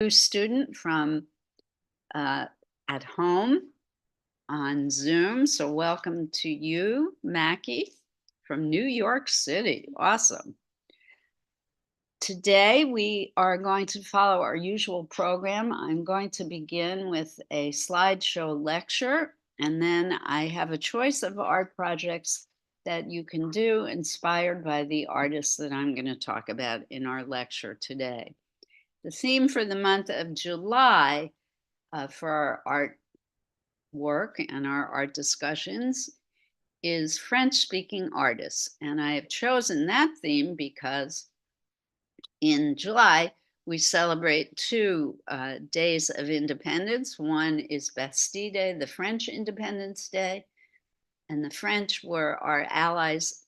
Haiku student from at home on Zoom. So welcome to you, Mackie, from New York City. Awesome. Today we are going to follow our usual program. I'm going to begin with a slideshow lecture, and then I have a choice of art projects that you can do inspired by the artists that I'm going to talk about in our lecture today. The theme for the month of July for our art work and our art discussions is French-speaking artists. And I have chosen that theme because in July, we celebrate two days of independence. One is Bastille Day, the French Independence Day, and the French were our allies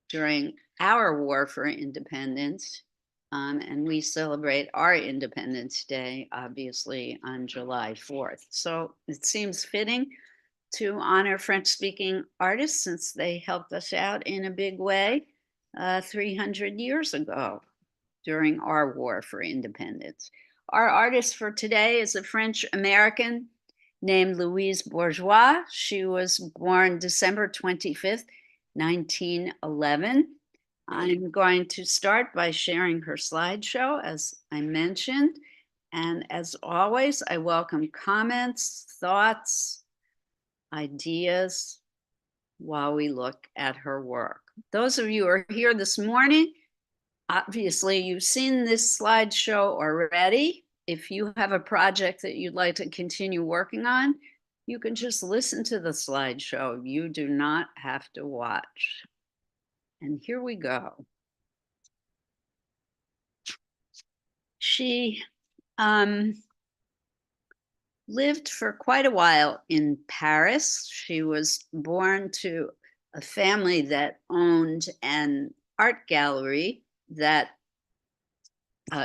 during our war for independence. And we celebrate our Independence Day, obviously, on July 4th. So it seems fitting to honor French-speaking artists since they helped us out in a big way 300 years ago during our war for independence. Our artist for today is a French-American named Louise Bourgeois. She was born December 25th, 1911. I'm going to start by sharing her slideshow, as I mentioned. And as always, I welcome comments, thoughts, ideas while we look at her work. Those of you who are here this morning, obviously you've seen this slideshow already. If you have a project that you'd like to continue working on, you can just listen to the slideshow. You do not have to watch. And here we go. She lived for quite a while in Paris. She was born to a family that owned an art gallery that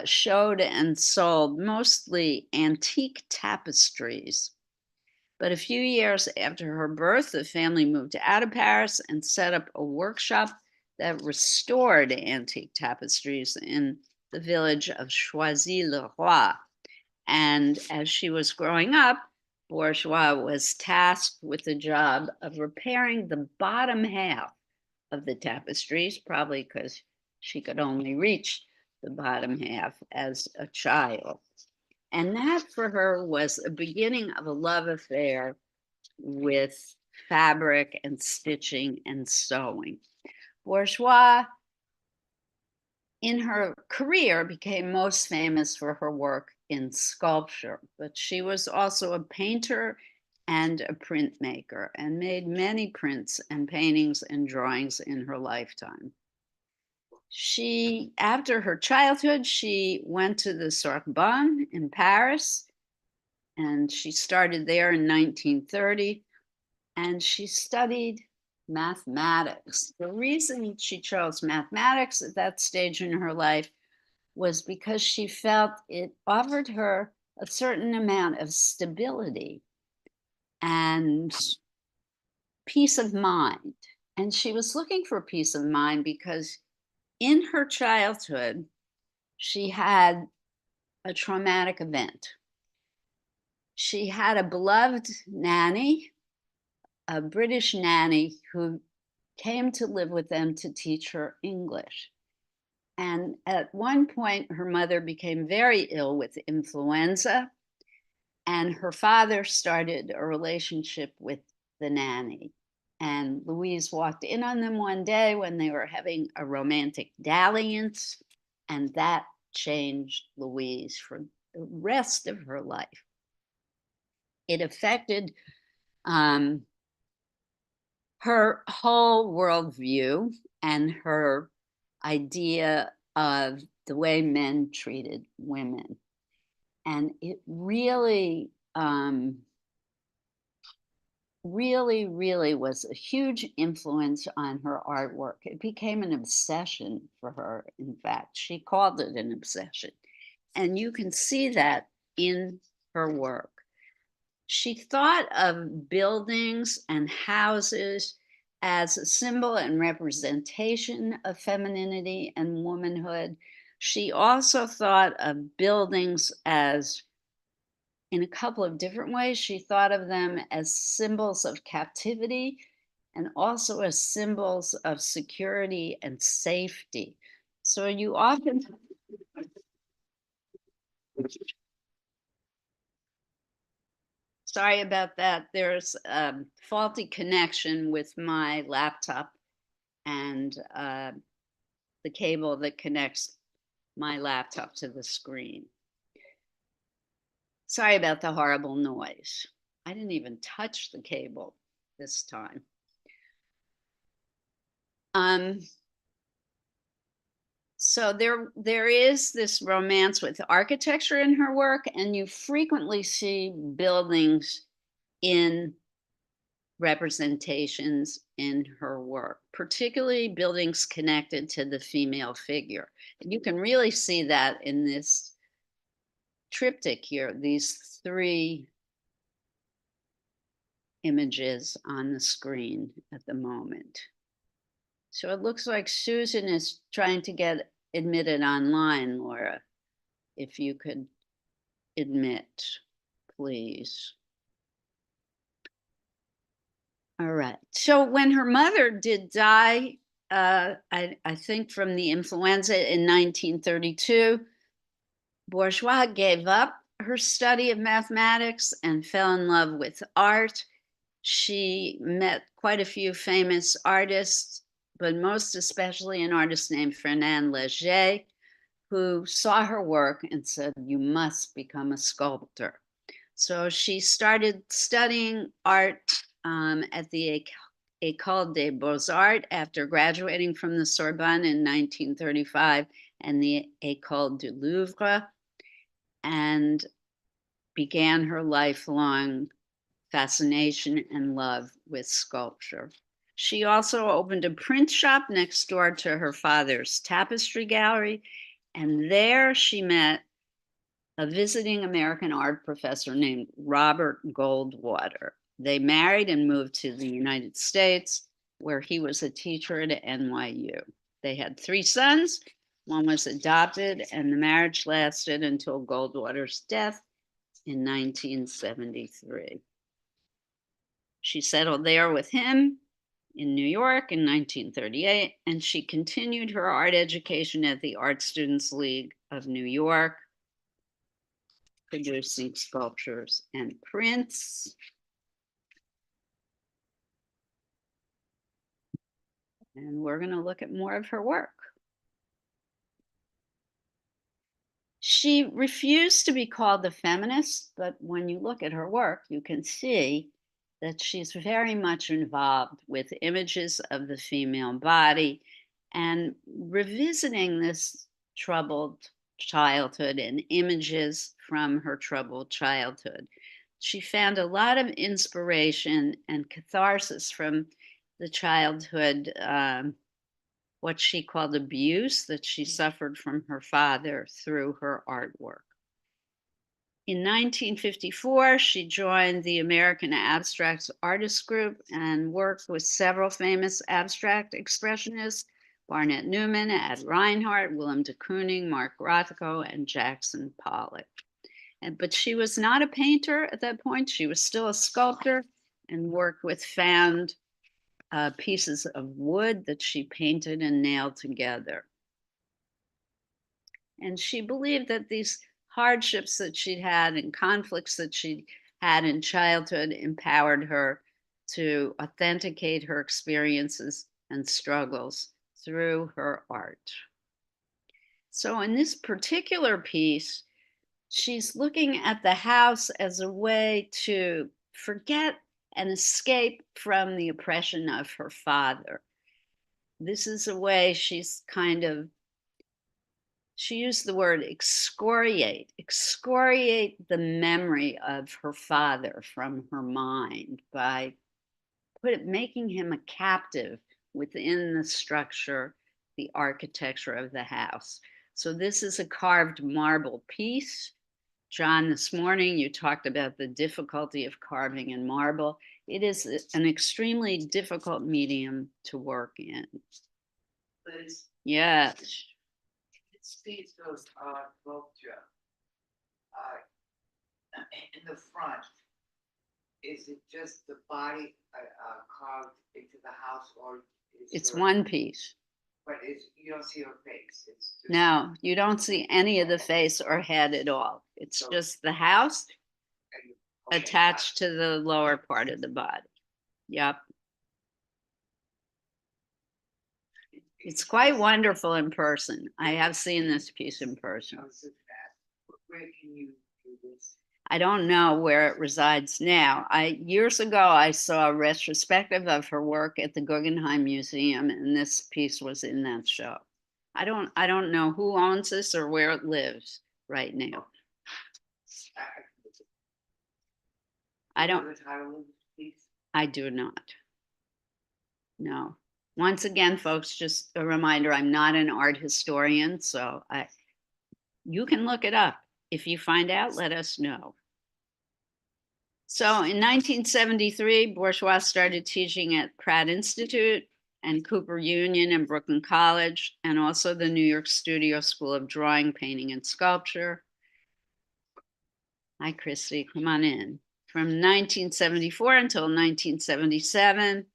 showed and sold mostly antique tapestries. But a few years after her birth, the family moved out of Paris and set up a workshop that restored antique tapestries in the village of Choisy-le-Roi. And as she was growing up, Bourgeois was tasked with the job of repairing the bottom half of the tapestries, probably because she could only reach the bottom half as a child. And that for her was a beginning of a love affair with fabric and stitching and sewing. Bourgeois, in her career, became most famous for her work in sculpture, but she was also a painter and a printmaker and made many prints and paintings and drawings in her lifetime. After her childhood, she went to the Sorbonne in Paris, and she started there in 1930, and she studied mathematics. The reason she chose mathematics at that stage in her life was because she felt it offered her a certain amount of stability and peace of mind. And she was looking for peace of mind because in her childhood, she had a traumatic event. She had a beloved nanny, a British nanny who came to live with them to teach her English. And at one point, her mother became very ill with influenza, and her father started a relationship with the nanny. And Louise walked in on them one day when they were having a romantic dalliance, and that changed Louise for the rest of her life. It affected her whole worldview and her idea of the way men treated women. And it really, really was a huge influence on her artwork. It became an obsession for her, in fact. She called it an obsession. And you can see that in her work. She thought of buildings and houses as a symbol and representation of femininity and womanhood, She also thought of buildings as in a couple of different ways. She thought of them as symbols of captivity and also as symbols of security and safety. So you often, sorry about that, there's a faulty connection with my laptop and the cable that connects my laptop to the screen. Sorry about the horrible noise. I didn't even touch the cable this time. Um, so there is this romance with architecture in her work, and you frequently see buildings in representations in her work, particularly buildings connected to the female figure. And you can really see that in this triptych here, these three images on the screen at the moment. So it looks like Susan is trying to get admitted online, Laura. If you could admit, please. All right. So when her mother did die, I think from the influenza in 1932, Bourgeois gave up her study of mathematics and fell in love with art. She met quite a few famous artists, but most especially an artist named Fernand Léger, who saw her work and said, "You must become a sculptor." So she started studying art at the École des Beaux-Arts after graduating from the Sorbonne in 1935 and the École du Louvre, and began her lifelong fascination and love with sculpture. She also opened a print shop next door to her father's tapestry gallery, and there she met a visiting American art professor named Robert Goldwater. They married and moved to the United States, where he was a teacher at NYU. They had three sons. One was adopted, and the marriage lasted until Goldwater's death in 1973. She settled there with him in New York in 1938, and she continued her art education at the Art Students League of New York, producing sculptures and prints. And we're going to look at more of her work. She refused to be called a feminist, but when you look at her work, you can see that she's very much involved with images of the female body and revisiting this troubled childhood and images from her troubled childhood. She found a lot of inspiration and catharsis from the childhood, what she called abuse that she suffered from her father through her artwork. In 1954, she joined the American Abstract Artists Group and worked with several famous abstract expressionists, Barnett Newman, Ed Reinhardt, Willem de Kooning, Mark Rothko, and Jackson Pollock. But she was not a painter at that point. She was still a sculptor and worked with found pieces of wood that she painted and nailed together. And she believed that these hardships that she'd had and conflicts that she'd had in childhood empowered her to authenticate her experiences and struggles through her art. So in this particular piece, she's looking at the house as a way to forget and escape from the oppression of her father. This is a way she's kind of, she used the word excoriate the memory of her father from her mind by making him a captive within the structure, the architecture of the house. So this is a carved marble piece. John, this morning you talked about the difficulty of carving in marble. It is an extremely difficult medium to work in. Yes. Caesar's sculpture in the front, is it just the body carved into the house, or is It's there, one piece. but you don't see her face? It's just, No, you don't see any of the face or head at all. It's So- just the house okay, attached to the lower part of the body. Yep. It's quite wonderful in person. I have seen this piece in person. I was just asked, where can you do this? I don't know where it resides now. Years ago I saw a retrospective of her work at the Guggenheim Museum, and this piece was in that show. I don't know who owns this or where it lives right now. I don't. Know the title of this piece? I do not. No. Once again, folks, just a reminder, I'm not an art historian, so you can look it up. If you find out, let us know. So in 1973, Bourgeois started teaching at Pratt Institute and Cooper Union and Brooklyn College, and also the New York Studio School of Drawing, Painting, and Sculpture. Hi, Christy, come on in. From 1974 until 1977,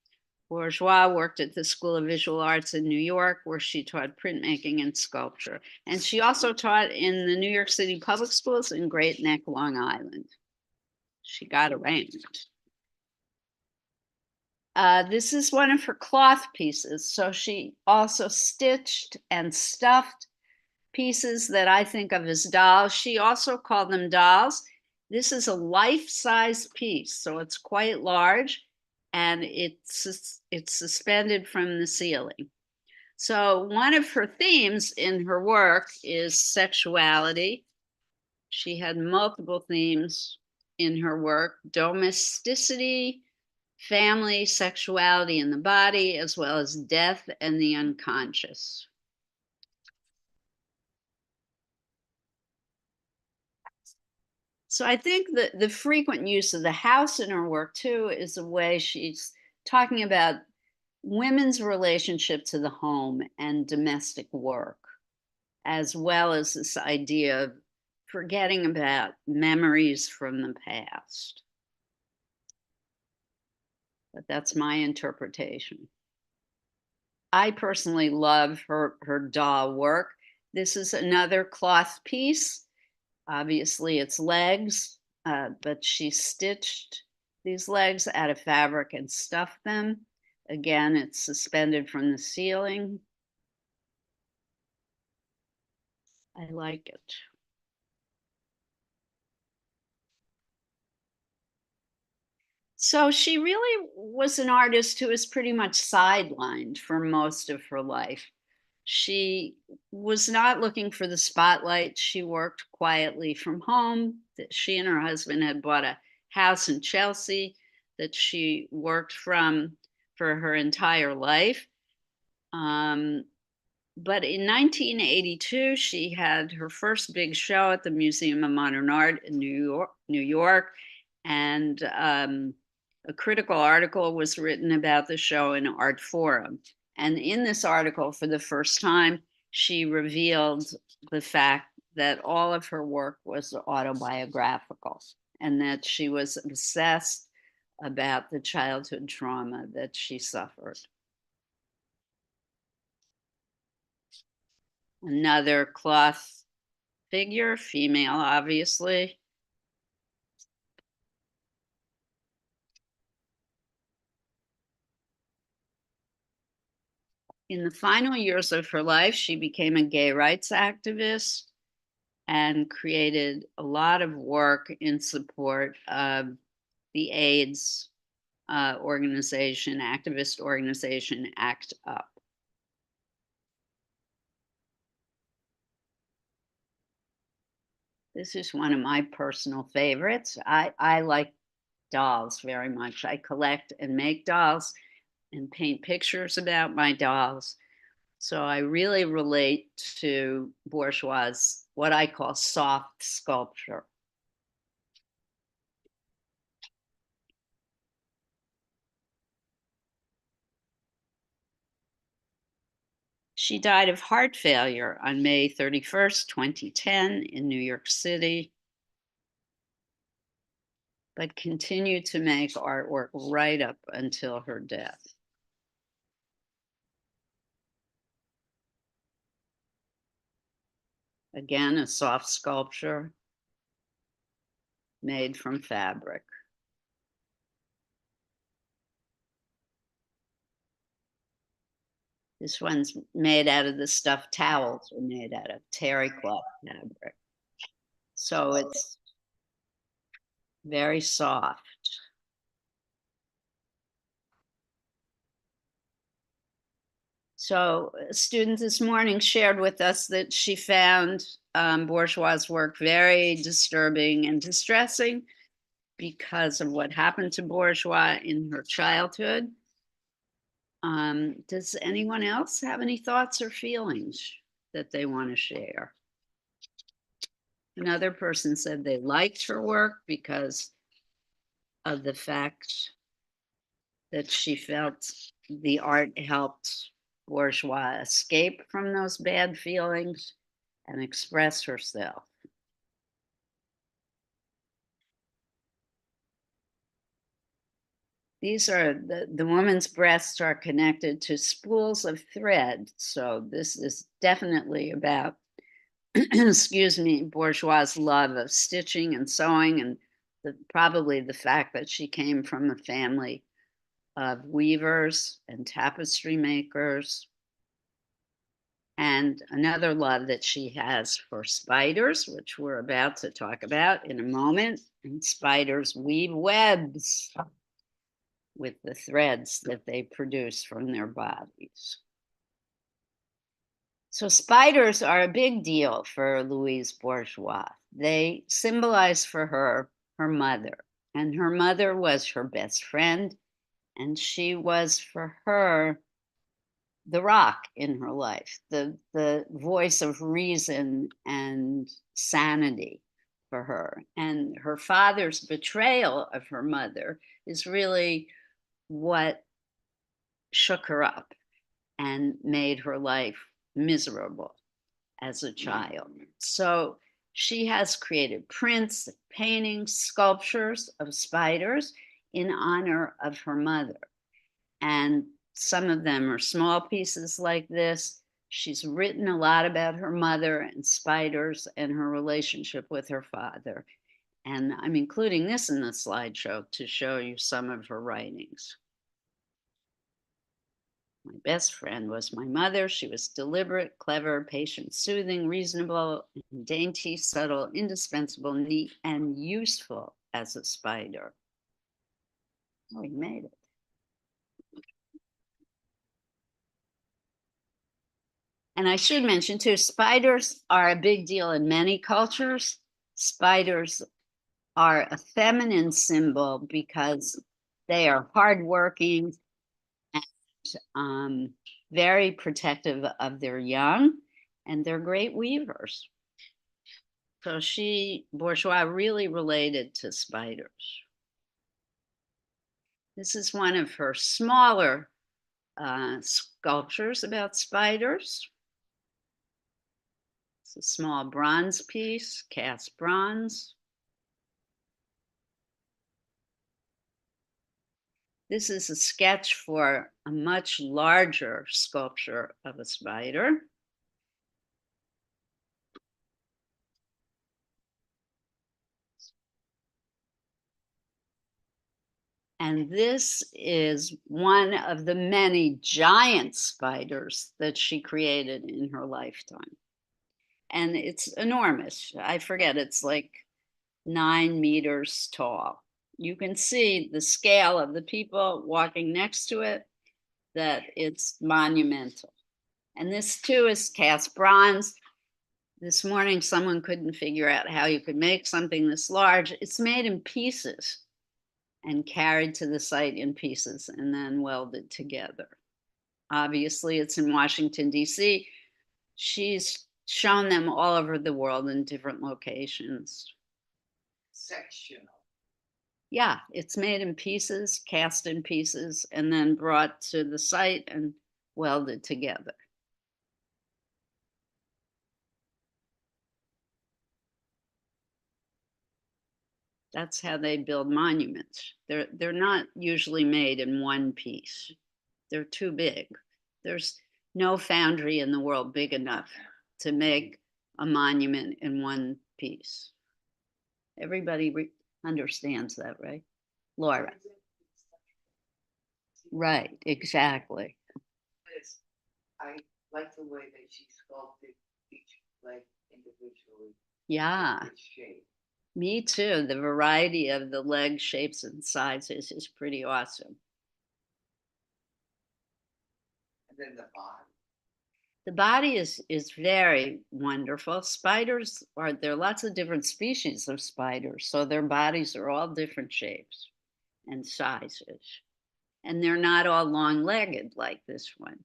Bourgeois worked at the School of Visual Arts in New York, where she taught printmaking and sculpture. And she also taught in the New York City public schools in Great Neck, Long Island. She got around. This is one of her cloth pieces. So she also stitched and stuffed pieces that I think of as dolls. She also called them dolls. This is a life-size piece, so it's quite large, and it's suspended from the ceiling. So one of her themes in her work is sexuality. She had multiple themes in her work: domesticity, family, sexuality in the body, as well as death and the unconscious. So I think that the frequent use of the house in her work too is a way she's talking about women's relationship to the home and domestic work, as well as this idea of forgetting about memories from the past. But that's my interpretation. I personally love her doll work. This is another cloth piece. Obviously, it's legs, but she stitched these legs out of fabric and stuffed them. Again, it's suspended from the ceiling. I like it. So she really was an artist who was pretty much sidelined for most of her life. She was not looking for the spotlight. She worked quietly from home. She and her husband had bought a house in Chelsea that she worked from for her entire life. But in 1982, she had her first big show at the Museum of Modern Art in New York, and a critical article was written about the show in Art Forum. And in this article, for the first time, she revealed the fact that all of her work was autobiographical and that she was obsessed about the childhood trauma that she suffered. Another cloth figure, female, obviously. In the final years of her life, she became a gay rights activist and created a lot of work in support of the AIDS organization, activist organization, ACT UP. This is one of my personal favorites. I like dolls very much. I collect and make dolls and paint pictures about my dolls. So I really relate to Bourgeois' what I call soft sculpture. She died of heart failure on May 31st, 2010 in New York City, but continued to make artwork right up until her death. Again, a soft sculpture made from fabric. This one's made out of the stuffed towels are made out of terry cloth fabric. So it's very soft. So a student this morning shared with us that she found Bourgeois' work very disturbing and distressing because of what happened to Bourgeois in her childhood. Does anyone else have any thoughts or feelings that they want to share? Another person said they liked her work because of the fact that she felt the art helped Bourgeois escape from those bad feelings and express herself. These are the woman's breasts are connected to spools of thread. So this is definitely about, excuse me, Bourgeois' love of stitching and sewing, and probably the fact that she came from a family of weavers and tapestry makers. And another love that she has for spiders, which we're about to talk about in a moment. And spiders weave webs with the threads that they produce from their bodies. So spiders are a big deal for Louise Bourgeois. They symbolize for her her mother, and her mother was her best friend, and she was for her the rock in her life, the voice of reason and sanity for her. And her father's betrayal of her mother is really what shook her up and made her life miserable as a child. So she has created prints, paintings, sculptures of spiders in honor of her mother. And some of them are small pieces like this. She's written a lot about her mother and spiders and her relationship with her father. And I'm including this in the slideshow to show you some of her writings. My best friend was my mother. She was deliberate, clever, patient, soothing, reasonable, dainty, subtle, indispensable, neat, and useful as a spider. Oh, he made it. And I should mention too, spiders are a big deal in many cultures. Spiders are a feminine symbol because they are hardworking and very protective of their young, and they're great weavers. So Bourgeois, really related to spiders. This is one of her smaller sculptures about spiders. It's a small bronze piece, cast bronze. This is a sketch for a much larger sculpture of a spider. And this is one of the many giant spiders that she created in her lifetime. And it's enormous. I forget, it's like 9 meters tall. You can see the scale of the people walking next to it, that it's monumental. And this too is cast bronze. This morning, someone couldn't figure out how you could make something this large. It's made in pieces and carried to the site in pieces and then welded together. Obviously, it's in Washington, D.C. She's shown them all over the world in different locations. Sectional. Yeah, it's made in pieces, cast in pieces, and then brought to the site and welded together. That's how they build monuments. They're not usually made in one piece. They're too big. There's no foundry in the world big enough to make a monument in one piece. Everybody understands that, right? Laura. Right, exactly. Yes, I like the way that she sculpted each leg individually, Yeah, its shape. me too. The variety of the leg shapes and sizes is pretty awesome. And then the body. The body is very wonderful. Spiders are there are lots of different species of spiders, so their bodies are all different shapes and sizes. And they're not all long-legged like this one.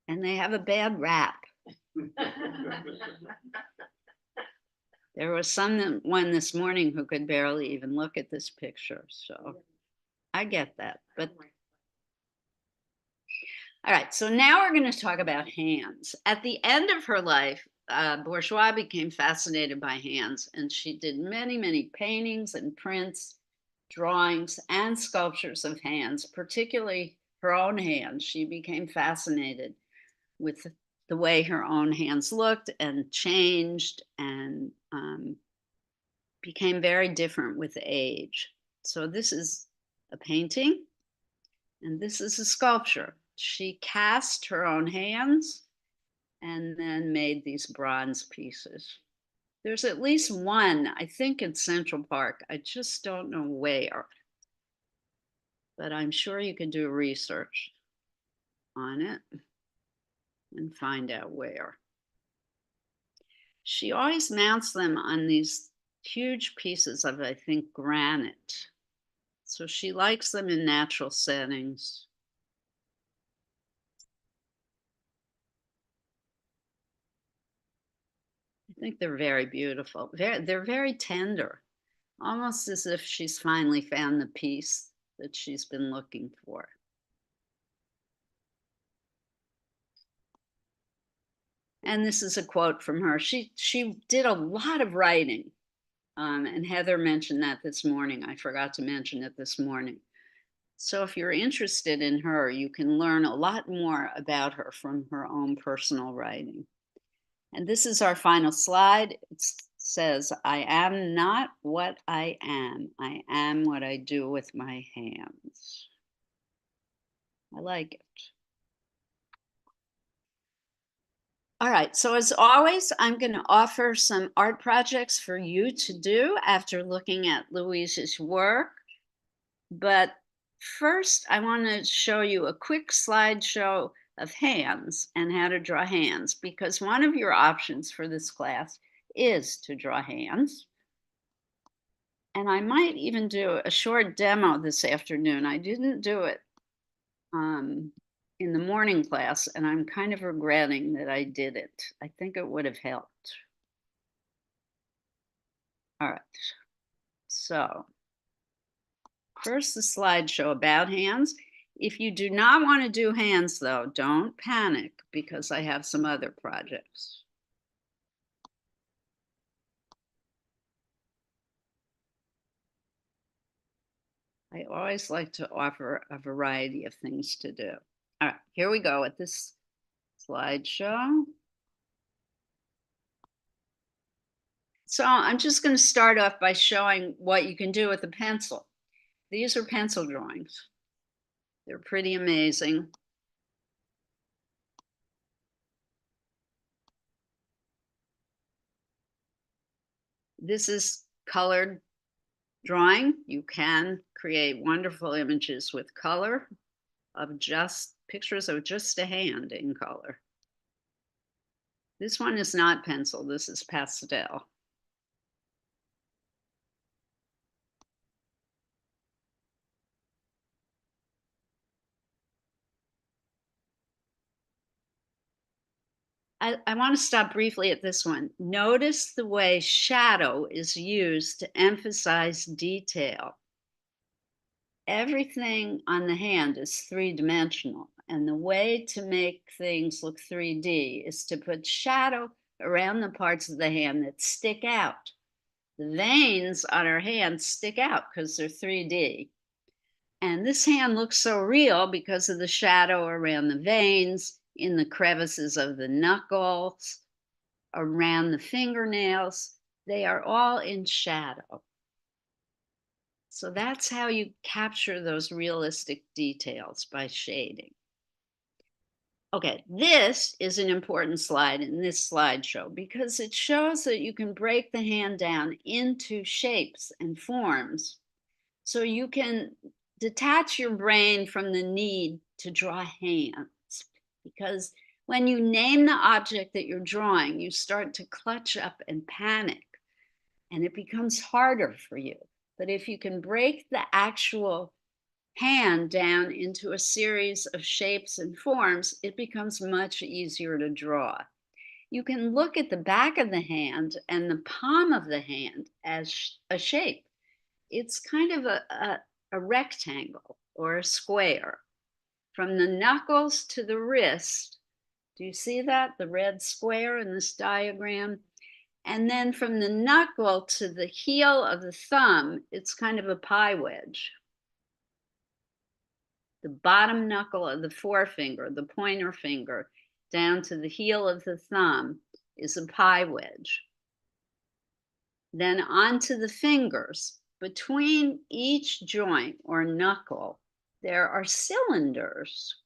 And they have a bad rap. There was someone this morning who could barely even look at this picture. So I get that. But all right, so now we're going to talk about hands. At the end of her life, Bourgeois became fascinated by hands, and she did many, many paintings and prints, drawings, and sculptures of hands, particularly her own hands. She became fascinated with the way her own hands looked and changed and became very different with age. So this is a painting, and this is a sculpture. She cast her own hands and then made these bronze pieces. There's at least one, I think, in Central Park. I just don't know where, but I'm sure you can do research on it and find out where. She always mounts them on these huge pieces of, I think, granite. So she likes them in natural settings. I think they're very beautiful. They're very tender, almost as if she's finally found the piece that she's been looking for. And this is a quote from her. She did a lot of writing, and Heather mentioned that this morning. I forgot to mention it this morning. So if you're interested in her, you can learn a lot more about her from her own personal writing. And this is our final slide. It says, I am not what I am what I do with my hands. I like it. All right, so as always, I'm going to offer some art projects for you to do after looking at Louise's work. But first, I want to show you a quick slideshow of hands and how to draw hands, because one of your options for this class is to draw hands. And I might even do a short demo this afternoon. I didn't do it in the morning class, and I'm kind of regretting that I did it. I think it would have helped. All right, so first the slideshow about hands. If you do not want to do hands though, don't panic because I have some other projects. I always like to offer a variety of things to do. All right, here we go with this slideshow. So I'm just going to start off by showing what you can do with a pencil. These are pencil drawings. They're pretty amazing. This is colored drawing. You can create wonderful images with color of just pictures of just a hand in color. This one is not pencil, this is pastel. I want to stop briefly at this one. Notice the way shadow is used to emphasize detail. Everything on the hand is three-dimensional, and the way to make things look 3D is to put shadow around the parts of the hand that stick out. The veins on our hands stick out because they're 3D. And this hand looks so real because of the shadow around the veins, in the crevices of the knuckles, around the fingernails. They are all in shadow. So that's how you capture those realistic details, by shading. Okay, this is an important slide in this slideshow because it shows that you can break the hand down into shapes and forms. So you can detach your brain from the need to draw hands, because when you name the object that you're drawing, you start to clutch up and panic, and it becomes harder for you. But if you can break the actual hand down into a series of shapes and forms, it becomes much easier to draw. You can look at the back of the hand and the palm of the hand as a shape. It's kind of a rectangle or a square. From the knuckles to the wrist, do you see that? The red square in this diagram? And then from the knuckle to the heel of the thumb, it's kind of a pie wedge. The bottom knuckle of the forefinger, the pointer finger, down to the heel of the thumb is a pie wedge. Then onto the fingers. Between each joint or knuckle, there are cylinders.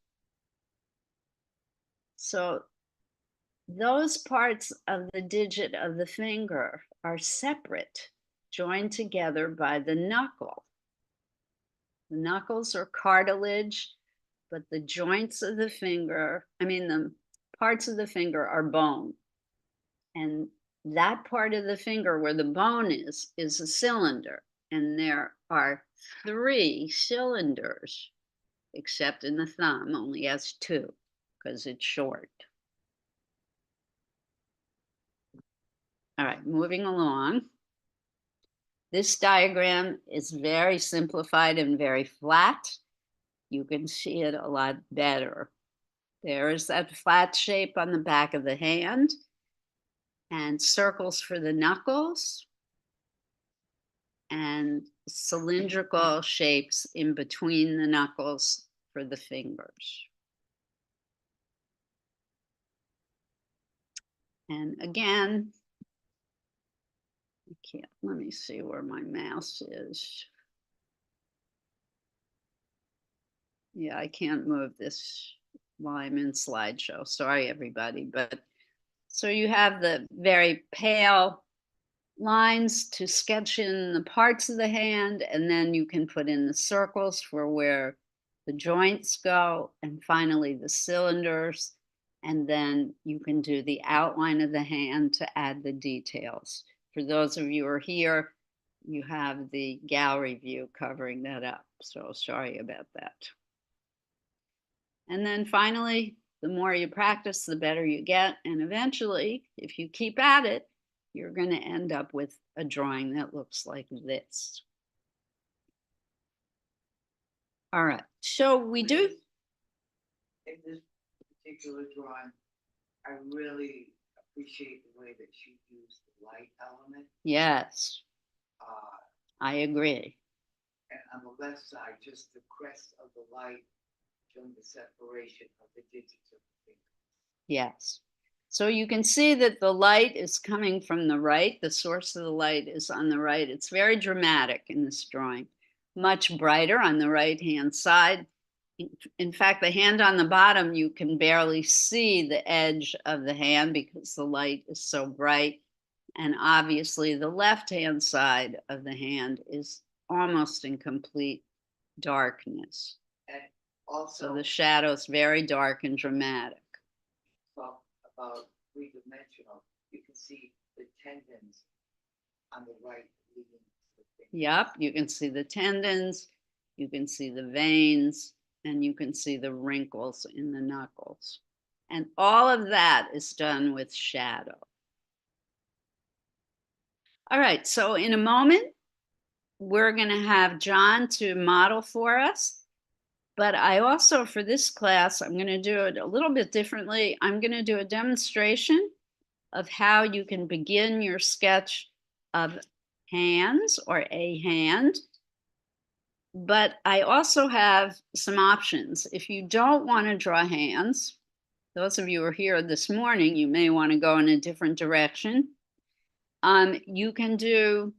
So those parts of the digit of the finger are separate, joined together by the knuckle. The knuckles are cartilage, but the joints of the finger, the parts of the finger are bone. And that part of the finger where the bone is a cylinder. And there are 3 cylinders, except in the thumb, only has 2 because it's short. All right, moving along. This diagram is very simplified and very flat. You can see it a lot better. There is that flat shape on the back of the hand, and circles for the knuckles, and cylindrical shapes in between the knuckles for the fingers. And again, let me see where my mouse is. Yeah, I can't move this while I'm in slideshow. Sorry, everybody. But so you have the very pale lines to sketch in the parts of the hand, and then you can put in the circles for where the joints go, and finally the cylinders, and then you can do the outline of the hand to add the details. For those of you who are here, you have the gallery view covering that up, so sorry about that. And then finally, the more you practice, the better you get, and eventually, if you keep at it, you're going to end up with a drawing that looks like this. All right, so we do. In this particular drawing, I really appreciate the way that you use the light element. Yes, I agree. And on the left side, just the crest of the light showing the separation of the digits of the finger. Yes. So you can see that the light is coming from the right. The source of the light is on the right. It's very dramatic in this drawing. Much brighter on the right-hand side. In fact, the hand on the bottom, you can barely see the edge of the hand because the light is so bright. And obviously, the left-hand side of the hand is almost in complete darkness. And also, so the shadow's very dark and dramatic. Talk about 3-dimensional. You can see the tendons on the right leading to the finger. Yep, you can see the tendons, you can see the veins, and you can see the wrinkles in the knuckles. And all of that is done with shadow. All right, so in a moment, we're going to have John to model for us. But I also, for this class, I'm going to do it a little bit differently. I'm going to do a demonstration, of how you can begin your sketch of hands or a hand. But I also have some options. If you don't want to draw hands, those of you who are here this morning, you may want to go in a different direction. You can do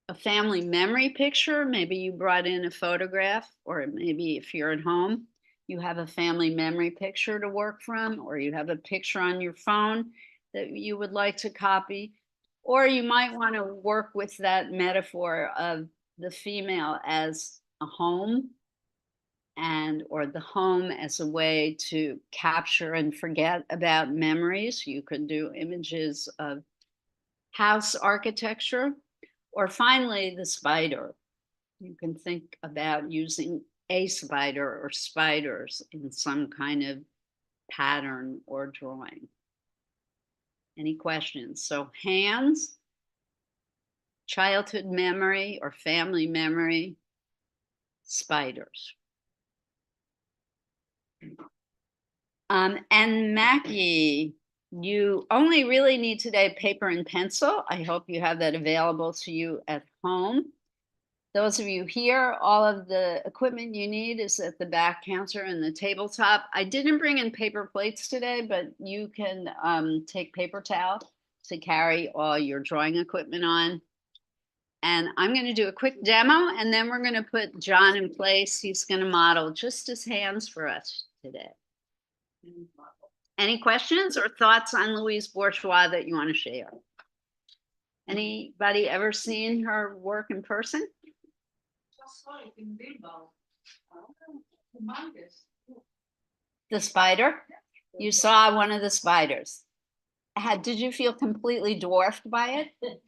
a family memory picture. Maybe you brought in a photograph, or maybe if you're at home, you have a family memory picture to work from, or you have a picture on your phone that you would like to copy. Or you might want to work with that metaphor of the female as a home, and or the home as a way to capture and forget about memories. You could do images of house architecture, or finally the spider. You can think about using a spider or spiders in some kind of pattern or drawing. Any questions? So hands, childhood memory or family memory, spiders. And Mackie, you only really need today paper and pencil. I hope you have that available to you at home. Those of you here, all of the equipment you need is at the back counter and the tabletop. I didn't bring in paper plates today, but you can take paper towel to carry all your drawing equipment on. And I'm going to do a quick demo, and then we're going to put John in place. He's going to model just his hands for us today. Any questions or thoughts on Louise Bourgeois that you want to share? Anybody ever seen her work in person? Just saw it in Bilbao. Humongous. The spider? You saw one of the spiders. Did you feel completely dwarfed by it?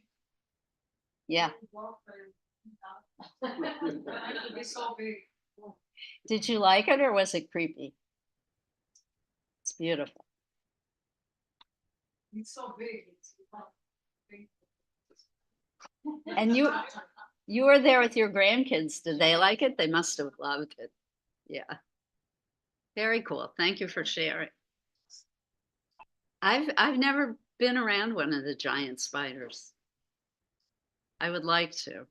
Yeah. It's so big. Did you like it, or was it creepy? It's beautiful. It's so big. It's big. And you were there with your grandkids. Did they like it? They must have loved it. Yeah. Very cool. Thank you for sharing. I've never been around one of the giant spiders. I would like to.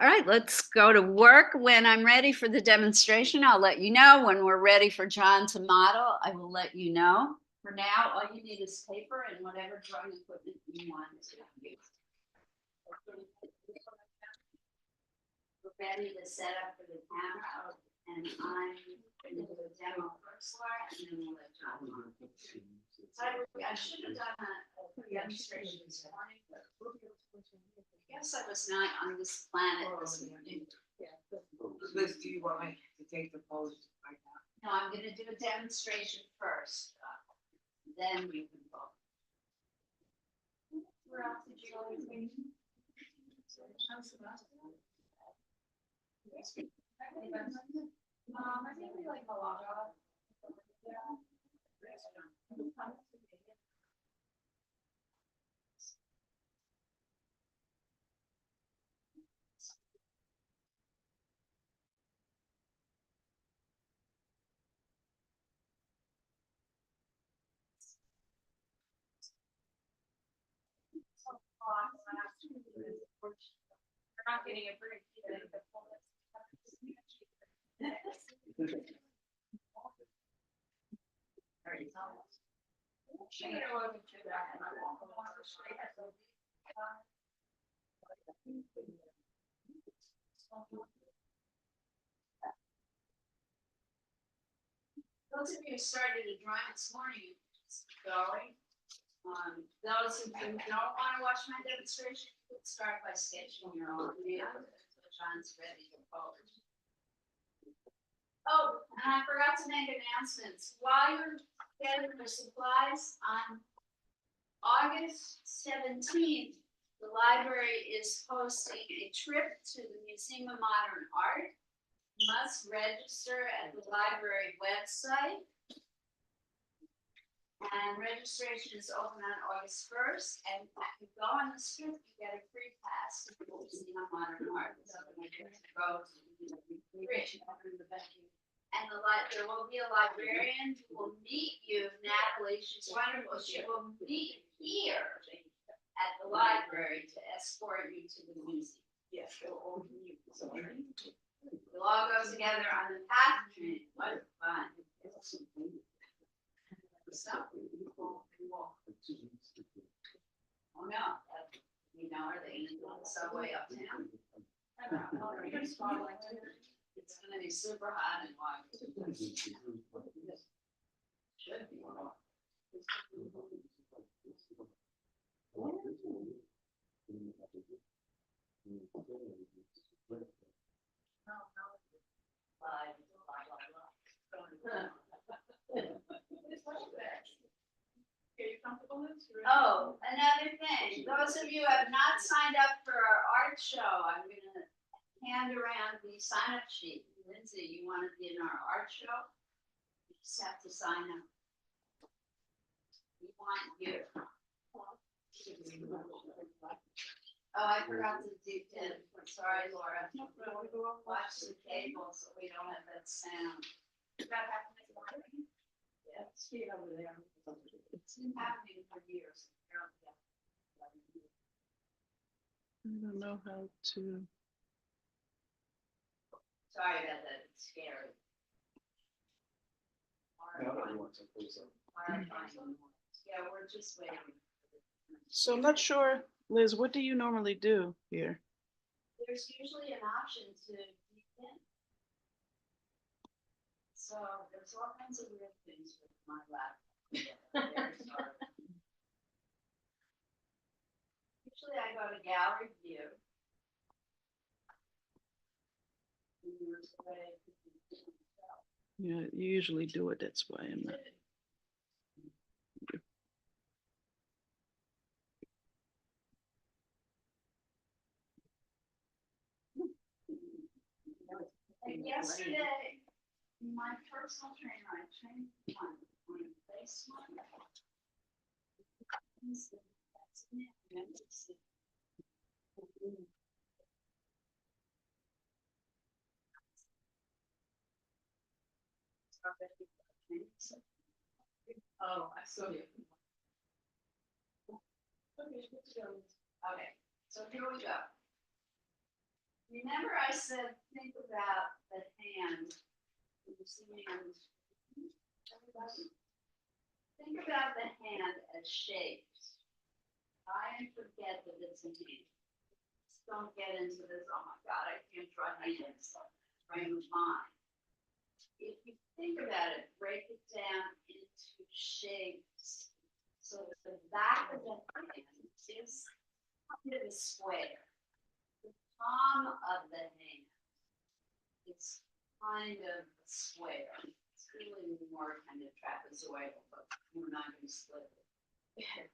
All right, let's go to work. When I'm ready for the demonstration, I'll let you know. When we're ready for John to model, I will let you know. For now, all you need is paper and whatever drawing equipment you want to use. We're ready to set up for the camera, and I'm going to do a demo first, Laura, and then we'll let John model. So I should have done a demonstration this morning, but I guess I was not on this planet this morning. Liz, do you want me to take the pose right now? No, I'm gonna do a demonstration first, then you can vote. Where else did you go with me? I think we like a lot of. We're not getting a break. Those of you who started a drawing this morning, it's going. Those who don't want to watch my demonstration, you could start by sketching your own hand until John's ready to pose. Oh, and I forgot to make announcements. While you're getting your supplies, on August 17th, the library is hosting a trip to the Museum of Modern Art. You must register at the library website. And registration is open on August 1st. And if you go on this trip, you get a free pass to the Museum of Modern Art. So when you go to the And there will be a librarian who will meet you, Natalie, she's wonderful, she will meet here at the library to escort you to the museum. Yes. It all goes together on the path train, what fun. So, oh no, you know, are they in the subway uptown? It's gonna be super hot and hot. Should be. Oh, another thing, those of you who have not signed up for our art show, I'm gonna hand around the sign up sheet. Lindsay, you wanna be in our art show? You just have to sign up. We want you. Oh, I forgot to do it. Sorry, Laura. Watch the cable so we don't have that sound. Yeah, see it over there. It's been happening for years. I don't know how to. Sorry about that, it's scary. Yeah, we're just waiting. So I'm not sure, Liz, what do you normally do here? There's usually an option to deep in. So there's all kinds of weird things with my laptop. Very sorry. Usually I go to gallery view. And there's a way to do it. Yeah, you usually do it, that's why I'm not. And yesterday, my personal trainer, I trained one on a face one. Oh, I saw you. Okay, so here we go. Remember I said, think about the hand. Can you see me on the screen, everybody? Think about the hand as shapes. Try and forget that it's a hand. Just don't get into this, oh my God, I can't draw hands, frame of mind. If you think about it, break it down into shapes. So the back of the hand is kind of a square. The palm of the hand is kind of a square. It's really more kind of trapezoidal, but we're not going to split it.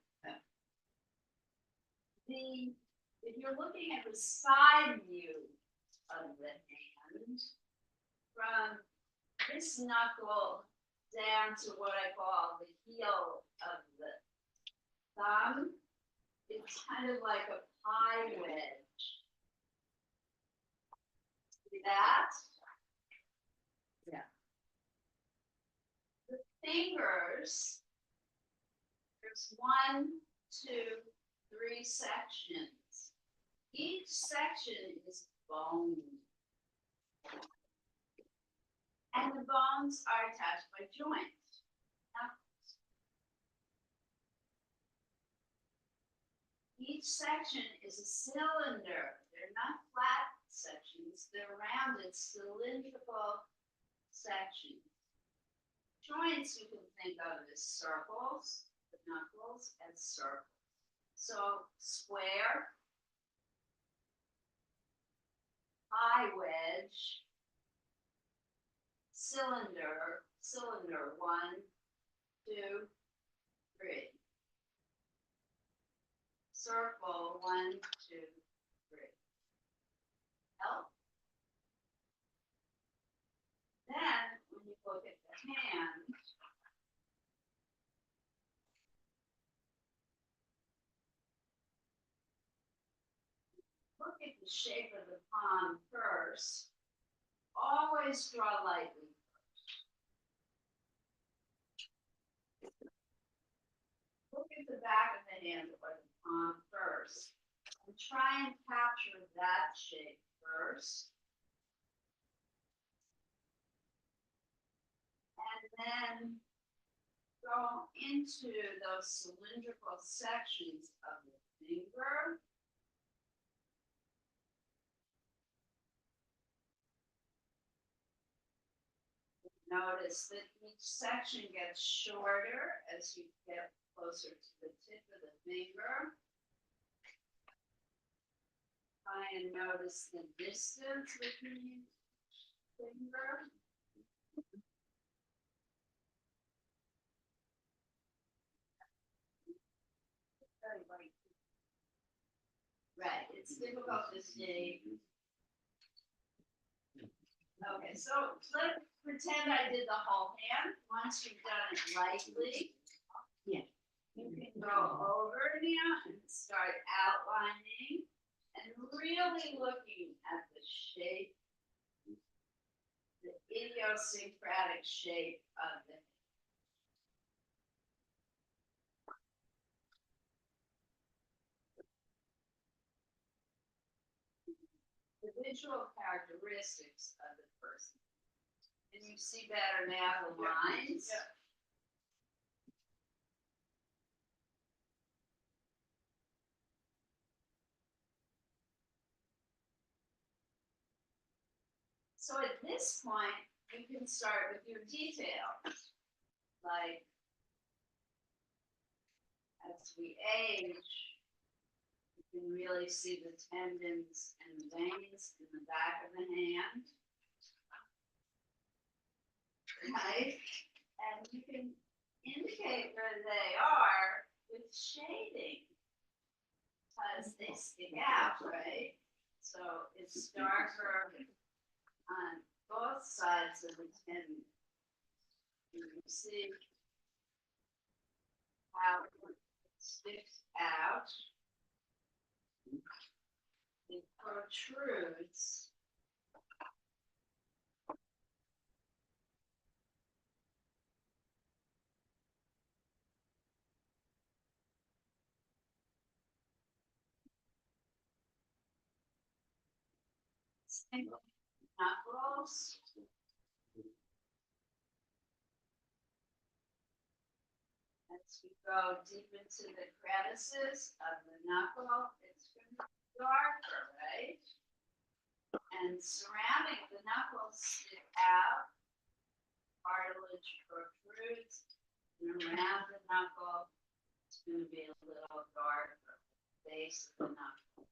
If you're looking at the side view of the hand, from this knuckle down to what I call the heel of the thumb, it's kind of like a pie wedge. See that? Yeah. The fingers, there's 1, 2, 3 sections. Each section is bone. And the bones are attached by joints. Each section is a cylinder. They're not flat sections, they're rounded cylindrical sections. Joints you can think of as circles, the knuckles as circles. So square, eye wedge, cylinder, 1, 2, 3. Circle, 1, 2, 3. Help? Then, when you look at the hand, look at the shape of the palm first. Always draw lightly first. at the back of the hand or the palm first, and try and capture that shape first. And then go into those cylindrical sections of the finger. Notice that each section gets shorter as you get closer to the tip of the finger. Try and notice the distance between each finger. Right, it's difficult to see. Okay, so let's pretend I did the whole hand. Once you've done it lightly, you can go over now and start outlining and really looking at the shape, the idiosyncratic shape of the visual characteristics of the person. Can you see better now the lines? Yeah. So at this point, you can start with your details. Like, as we age, you can really see the tendons and the veins in the back of the hand. Right? And you can indicate where they are with shading. Because they stick out, right? So it's darker on both sides of the tendon. You can see how it sticks out. It protrudes. Same with knuckles. As we go deep into the crevices of the knuckle, it's going to be darker, right? And surrounding the knuckles stick out, cartilage protrudes, and around the knuckle, it's going to be a little darker. The base of the knuckle.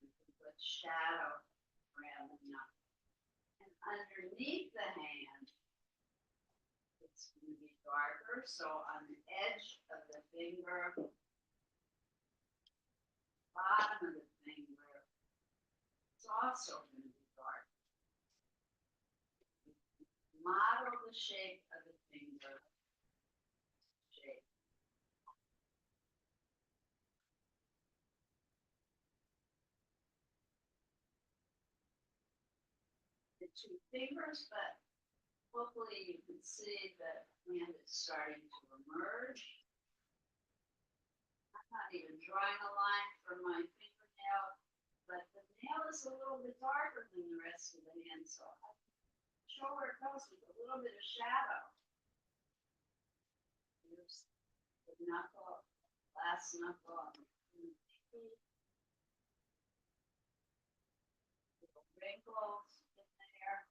You can put shadow around the knuckle. And underneath the hand, it's going to be darker. So on the edge of the finger, bottom of the finger, it's also going to be dark. Model the shape of the finger. Shape. The two fingers, but hopefully you can see the hand is starting to emerge. I'm not even drawing a line from my fingernail, but the nail is a little bit darker than the rest of the hand, so I show where it goes with a little bit of shadow. Here's the knuckle, last knuckle on the pinky. Little wrinkles in there.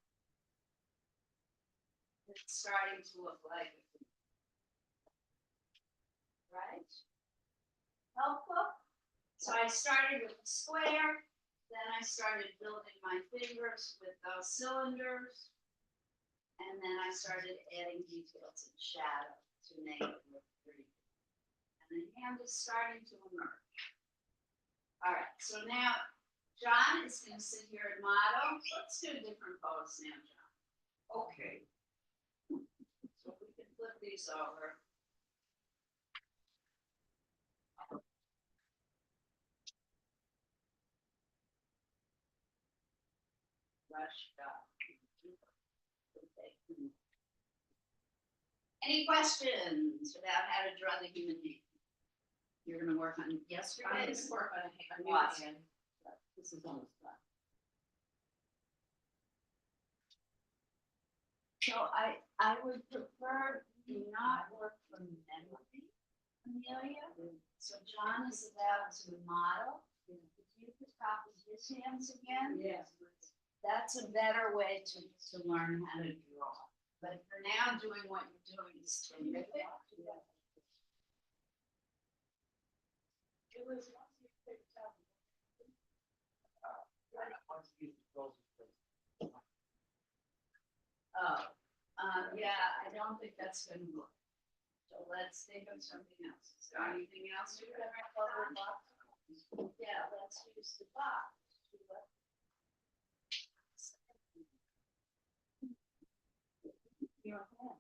It's starting to look like it. Right? Helpful? So I started with the square, then I started building my fingers with those cylinders, and then I started adding details and shadow to make it look pretty. And the hand is starting to emerge. All right, so now John is going to sit here and model. Let's do a different pose now, John. Okay. So we can flip these over. Rushed up. Okay. Any questions about how to draw the human hand? You're gonna work on I yesterday's? just work on a new Awesome. hand, but this is almost done. So I would prefer do not work from memory, Amelia. So John is about to model. If you could copy his hands again, Yes. that's a better way to learn how to draw. But for now, doing what you're doing is terrific. It was once you picked up. Oh, yeah, I don't think that's gonna work. So let's think of something else. Is there anything else you can recommend? Yeah, let's use the box. Your hand.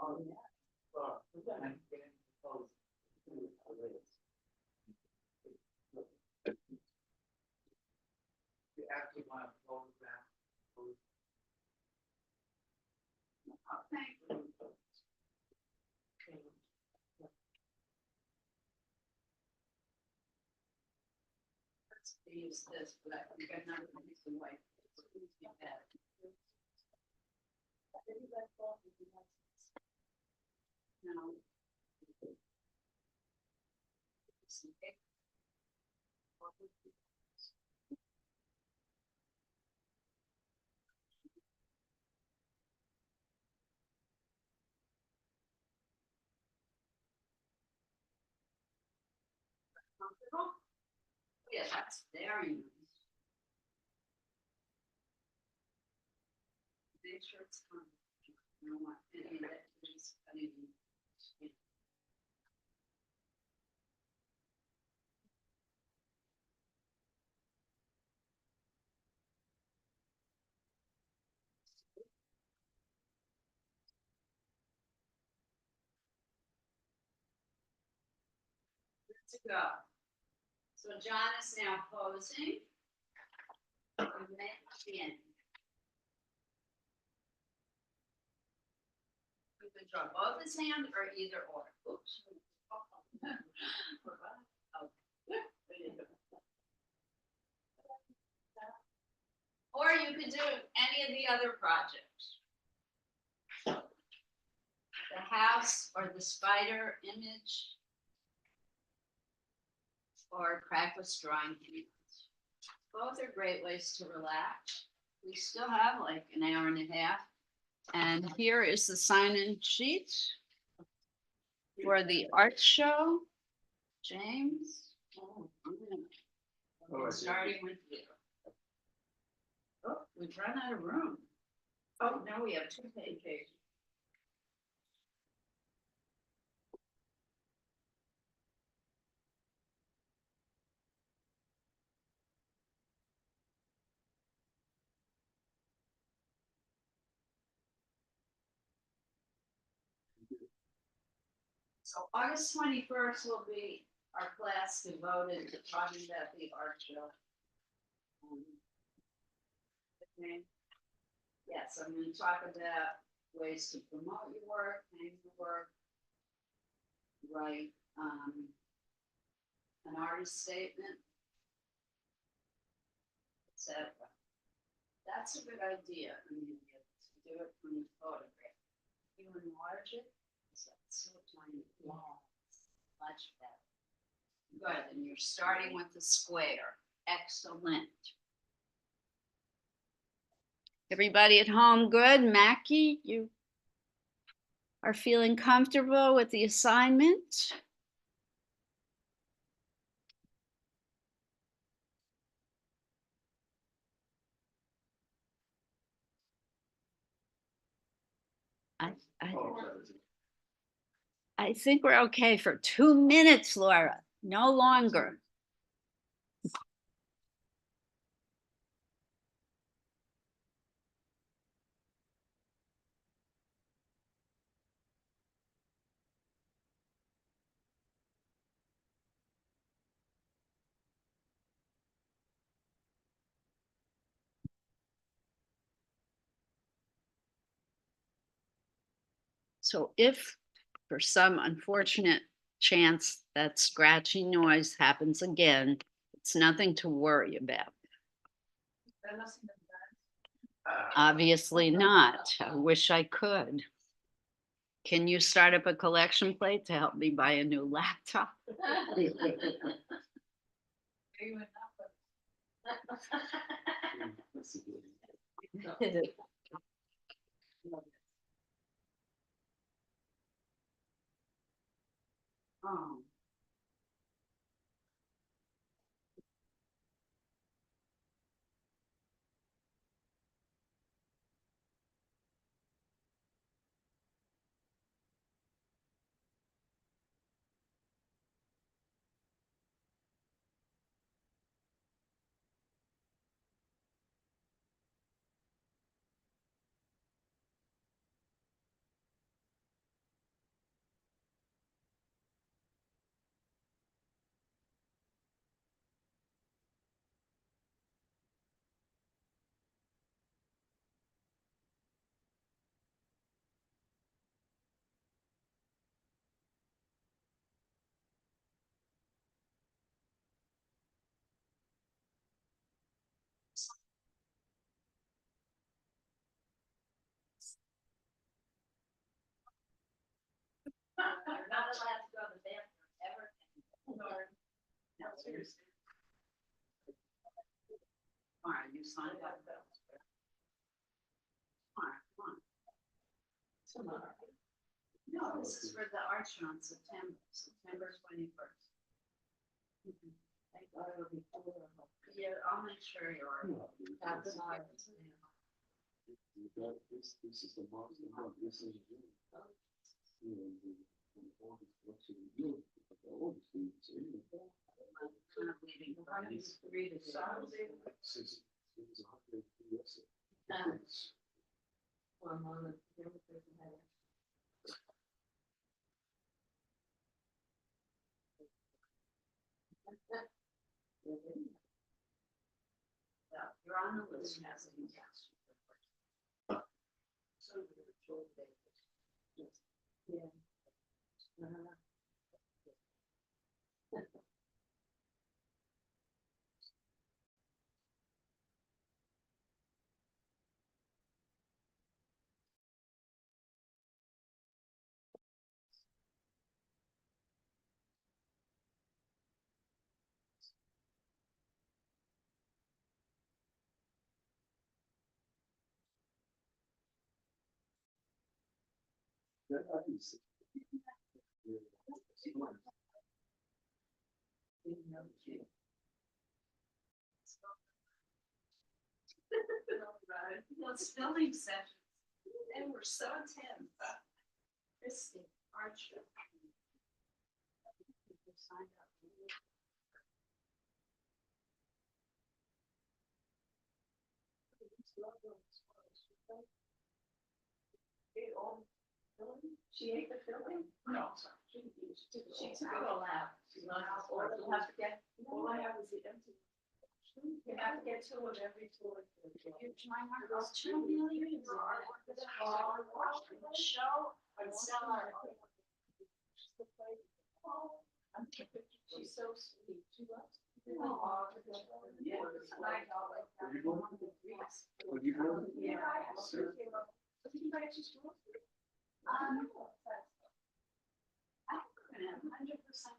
Oh, yeah. Well, we're gonna get into those. You actually want to photograph. Okay. Let's use this, but I think I'm not gonna use the white. It's gonna be better. No. Comfortable? Yeah, that's very nice. Make sure it's on. I don't want any of that to just cut in. Good to go. So John is now posing. You may begin. You can draw both his hand or either or. Oops. Or you could do any of the other projects. The house or the spider image. Or practice drawing hands. Both are great ways to relax. We still have like an hour and a half. And here is the sign-in sheet for the art show. James? Starting with you. Oh, we've run out of room. Oh, now we have 2 pages. So August 21st will be our class devoted to talking about the art show. Okay. Yes, I'm going to talk about ways to promote your work, name your work, write an artist statement, etc. That's a good idea. I mean, to do it from the photograph. You enlarge it, so it's so tiny, much better. Good, and you're starting with the square. Excellent. Everybody at home good? Mackie, you are feeling comfortable with the assignment? I, I, I think we're okay for 2 minutes, Laura, no longer. So if for some unfortunate chance that scratching noise happens again, it's nothing to worry about. That must have been done. Obviously not. I wish I could. Can you start up a collection plate to help me buy a new laptop? Maybe you would not, but- Oh. You're not allowed to go to the bathroom ever. No, seriously. All right, you signed up. All right, come on. Tomorrow. No, this is for the art show on September 21st. I thought it would be cooler. Yeah, I'll make sure you are. That's not. This is the most, this is. You know, August, what's in June, but the August, it's in the fall. Kind of leaving One Friday. is 3 to 7. Since it was 100 years. One month, the other person had it. Yeah, you're on the list, Nancy. So we were told that. Yeah. That I used to- Those filming sessions, they were so intense. Christie, Archer. People signed up. She ate the filling? No. She took it all out. Or you have to get, all I have is the empty. You have to get 2 of every 2. You're trying to go 2 million. Show. I'm sorry. She's so sweet. She loves. Yeah. Are you going? Are you going? Yeah. Sure. I'm 100%.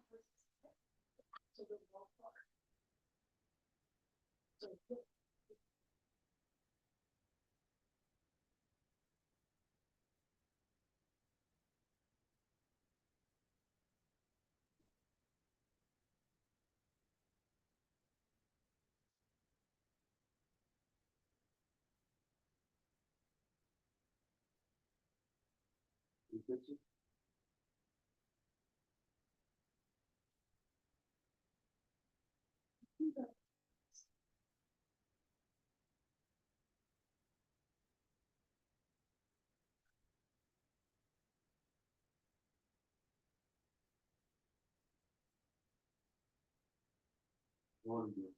You get to- One year.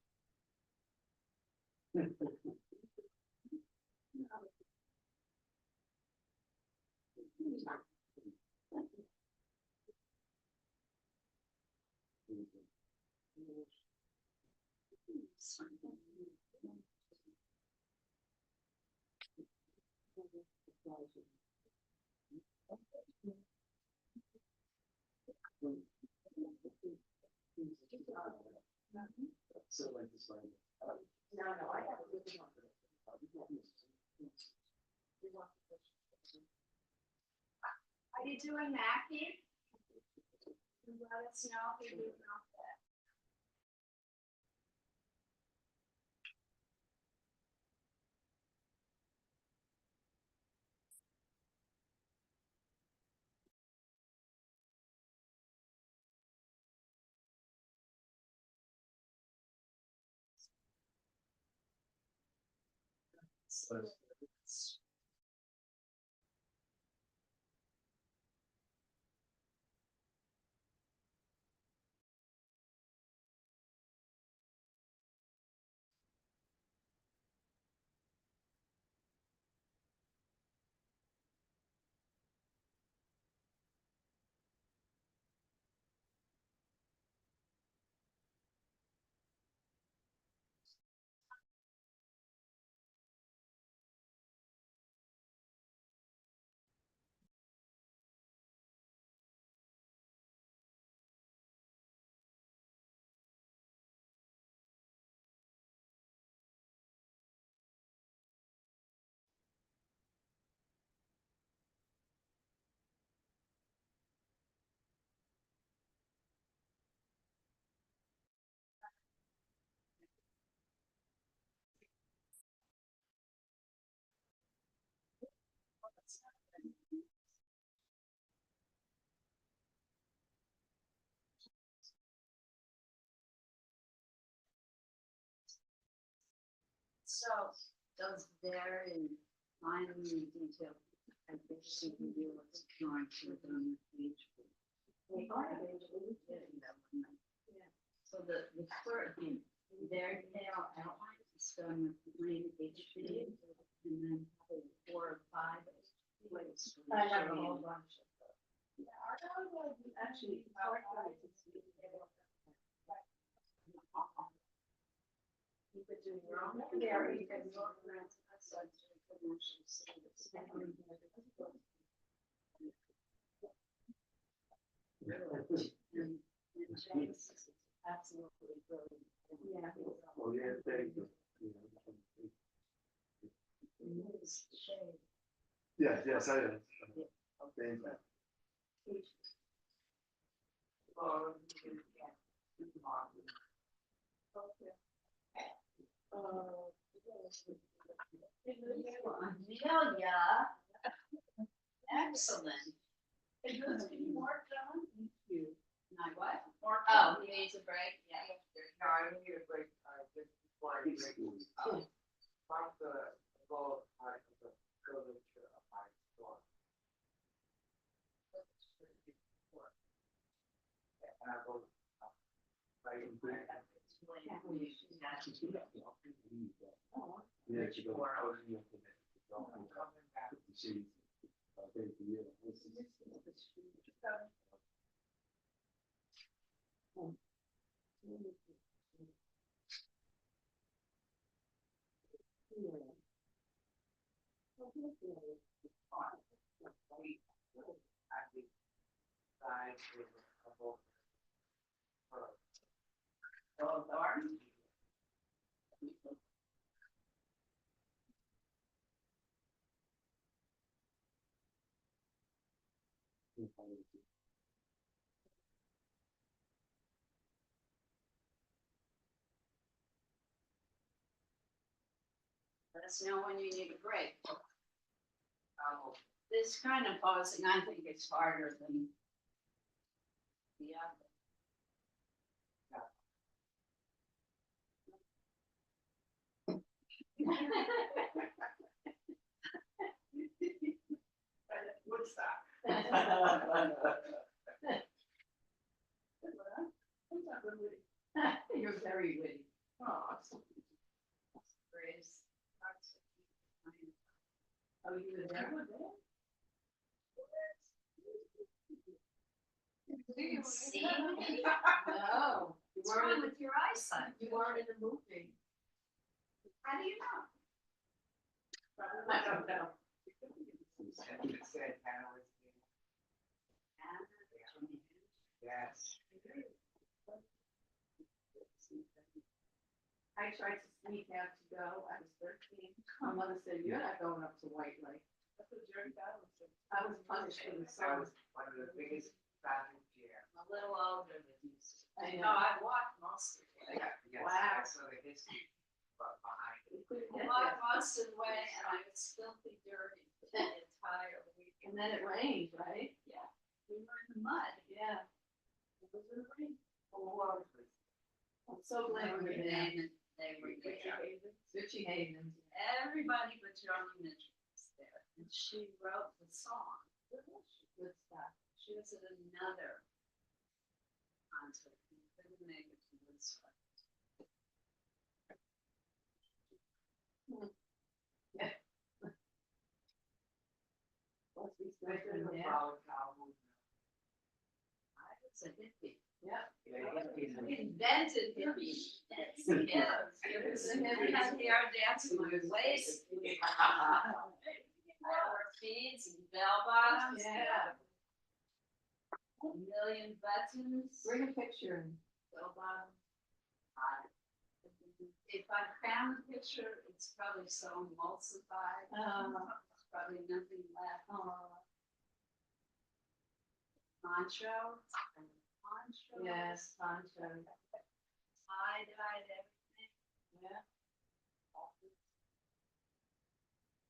So like this, like. No, I have a good one. Are you doing Mackie? Let us know if you're doing that. So those very finely detailed, I think she can do what's going to them each. We are eventually. Yeah. So the first, very pale outline is done with plain HB, and then 4 or 5 ways. I have a whole bunch of them. Yeah, I don't know, actually, you could do your own area, you can organize outside to commercial service. And James is absolutely brilliant. Yeah. Oh, yeah, thank you. His shade. Yes, yes, I am. Thank you. Or you can, Amelia. Excellent. It goes to you, Mark, John? Thank you. My what? Mark, Oh, he needs a break, yeah. no, I don't need a break, just before I break. About the, about, the curvature of my store. And I go, right, Yeah, she goes, I was in the. coming back. She, thank you. Oh, garden? Let us know when you need a break. This kind of posing, I think, is harder than the other. What's that? You're very witty. Oh, Grace. Oh, you were there? See? No. You What's wrong weren't, with your eyesight? you weren't in the movie. How do you know? I don't know. It said Hannah was there. Yes. I tried to sneak out to go. I was 13. My mother said, "You're not going up to White Lake." That's what Jerry got. I was punished for the That song. was one of the biggest traffic jams. I'm a little older than you. I No, know. I walked most of the way. Yeah, yes, Wow. I saw the history behind it. We couldn't I get walked there. most of the way and I was filthy dirty for the entire week. And then it rained, right? Yeah, we were in the mud. Yeah. It was in the rain. Oh, I'm so glad They we were were there. there. They were there. Richie Havens. Everybody but Joni Mitchell was there. And she wrote the song. Good stuff. She was at another concert. We couldn't make it to this one. Let's be They special couldn't there. follow Calhoun. I was a hippie. Yeah. Yeah, he's We invented hippie. It's the kids. It was a hippie. I had hair dancing my waist. I wore beads and bell bottoms. Yeah. A million buttons. Bring a picture. Bell bottom. If I found a picture, it's probably so emulsified. There's probably nothing left. Poncho. Poncho. Yes, Poncho. Tie-dyed everything. Yeah.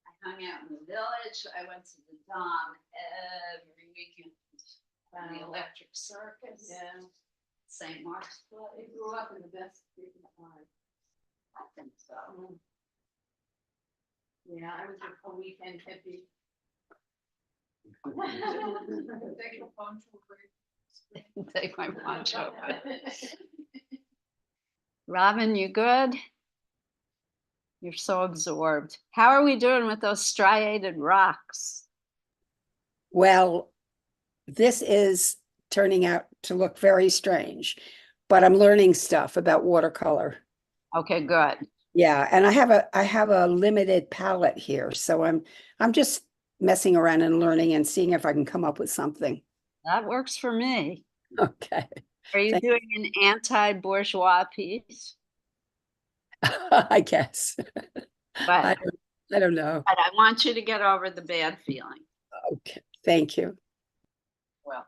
I hung out in the village. I went to the Dom every weekend. The Electric Circus. Yeah. St. Mark's They Place. grew up in the best freaking time. I think so. Yeah, I was a weekend hippie. Take my poncho. Robin, you good? You're so absorbed. How are we doing with those striated rocks? Well, this is turning out to look very strange, but I'm learning stuff about watercolor. Okay, good. Yeah, and I have a limited palette here, so I'm just messing around and learning and seeing if I can come up with something. That works for me. Okay. Are you Thank- doing an anti-bourgeois piece? I guess. But, I don't know. but I want you to get over the bad feeling. Okay, thank you. Well.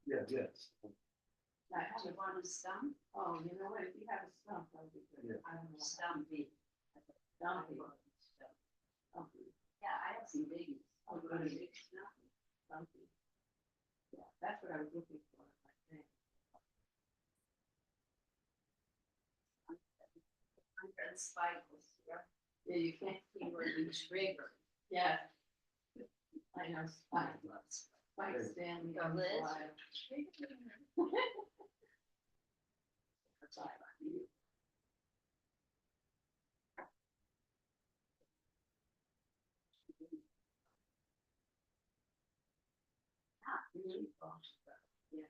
Yeah, yes. Do you want a stump? Oh, you know what, if you have a stump, that'd be good. Yeah. I don't know. Stumpy. Stumpy. Stumpy. Yeah, I have some biggies. Oh, You want a good. big stump? Stumpy. Yeah, that's what I was looking for, I think. Under spikes, yeah. Yeah, you can't see You where were you, the trigger. yeah. I know, Spike, Loves. Spike Stanley. Go, on Liz. fire. That's all I want. Ah, beautiful. Yeah.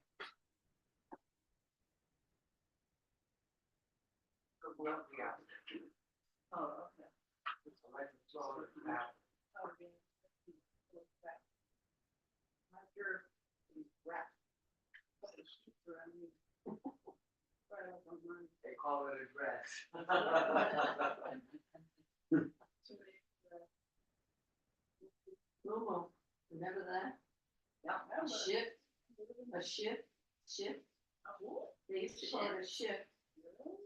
Oh, okay. They call it a dress. Momo, remember that? A ship, ship. They used to call it a ship.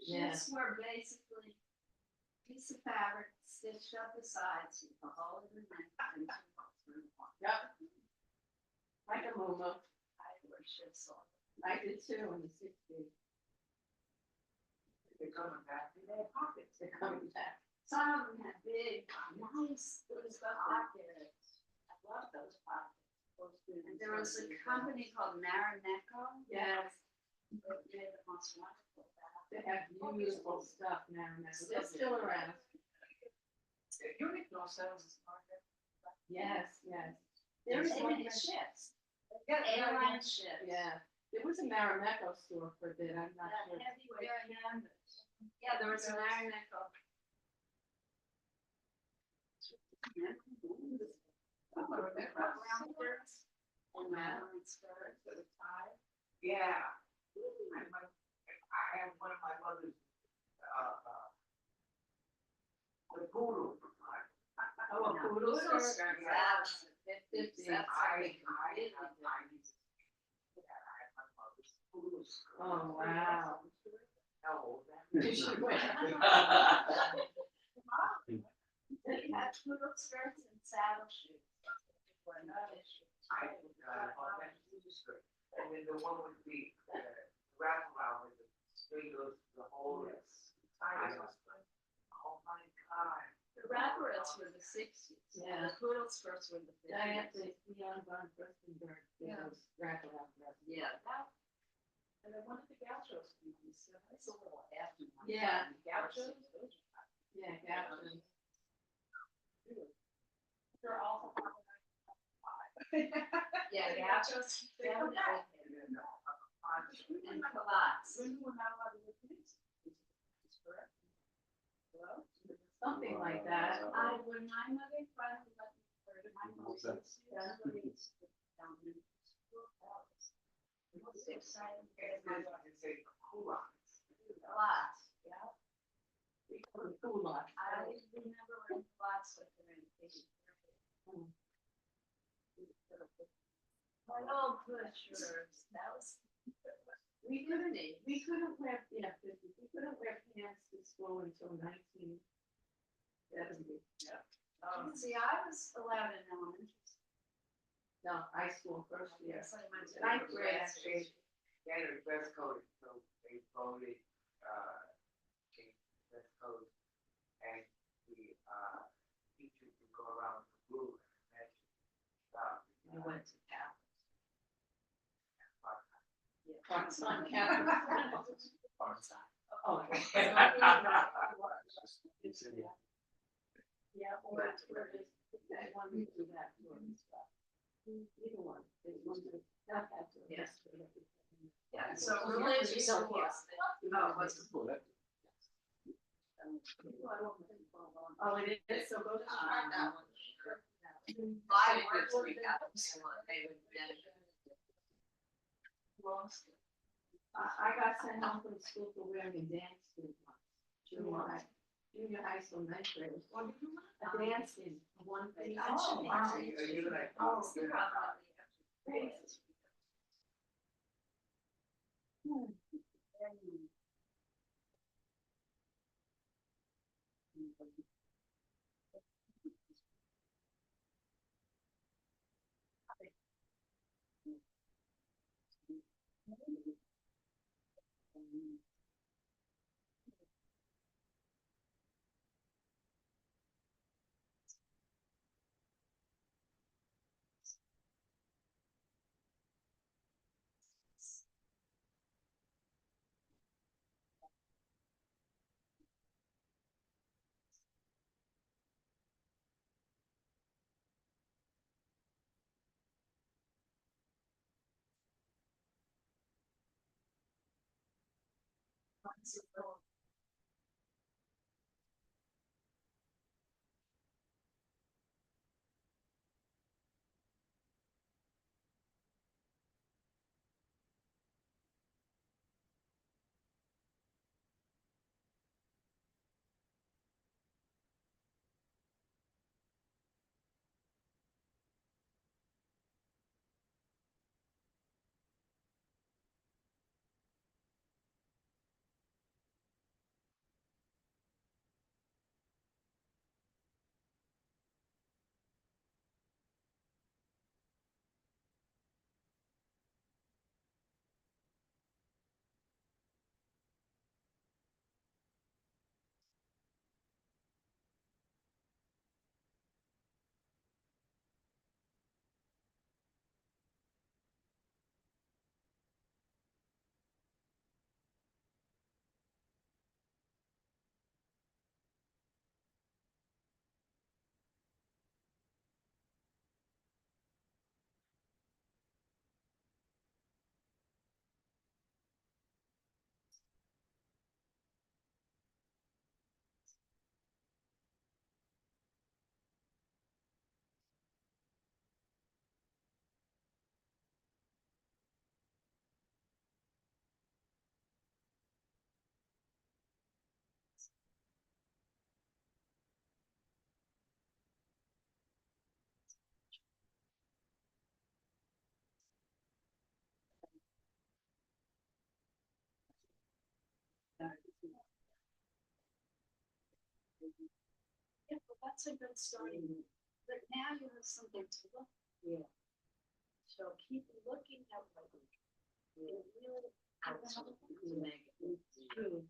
Yeah. Shifts were basically a piece of fabric stitched up the sides, with a hole in the neck and two holes in the bottom. Yep. Like a Momo. I wear shifts all. I did too in the 60s. They're coming back. They had pockets. They're coming back. Some of them had big, nice, those pockets. I love those pockets. And there was a company called Marimekko. Yes, That made the most wonderful bags. They have beautiful stuff now, they're still around. Uniqlo sells this market. Yes, yes. There's There's so one many that- ships. Yeah, Airline ships. Yeah, there was a Marimekko store for a bit, I'm not sure. Yeah, there was an iron nickel. And wraparound skirts with a tie. Yeah. I have one of my mother's, the poodle. Oh, a poodle skirt. That's, It's, that's. I have my mother's poodle skirt. Oh, wow. No. You should wear. They had poodle skirts and saddle shoes. I bought that poodle skirt. And then the one with the wraparound with the string goes the whole. Oh my God. The wraparounds were the sixties. Yeah. The poodle skirts were the Diane, fifties. Leon von Furstenberg, Yeah. those wraparound dresses. Yeah, that. And then one of the gauchos movies, so that's a little after. my Yeah. time. Gauchos. Yeah, gotcha. They're all. Yeah, gauchos. definitely. And culottes. Something like that. When my mother finally let me wear my What's mother's that? suit, down in school house. It was exciting. Culottes, yeah. We call it culottes. I remember wearing culottes with her in the my old pushers, that was. We couldn't wear, yeah, we couldn't wear pants to school until 1970. See, I was allowed in elementary. No, high school, first year. Yes, I went to. Ninth grade. They had a dress code, so they voted, changed the dress code. And the, teachers would go around the room and match stuff. I went to Cal. Parks on campus. Oh. It's in the- Yeah, or it's where they, that one to do that sort of stuff. Either one, there's one that, not that. sort of Yes. stuff. Yeah, so religious schools. Oh, what's the Well, that- Oh, it is, so go to. that one. I I worked for Catholic school, and they would benefit. I got sent home from school for wearing a dance suit once. Junior high school, ninth grade. A dance suit, one thing. Oh, wow. Are you like, Oh, you're probably. Yeah, well, that's a good starting. But now you have something to look. Yeah. So keep looking at what you really. True.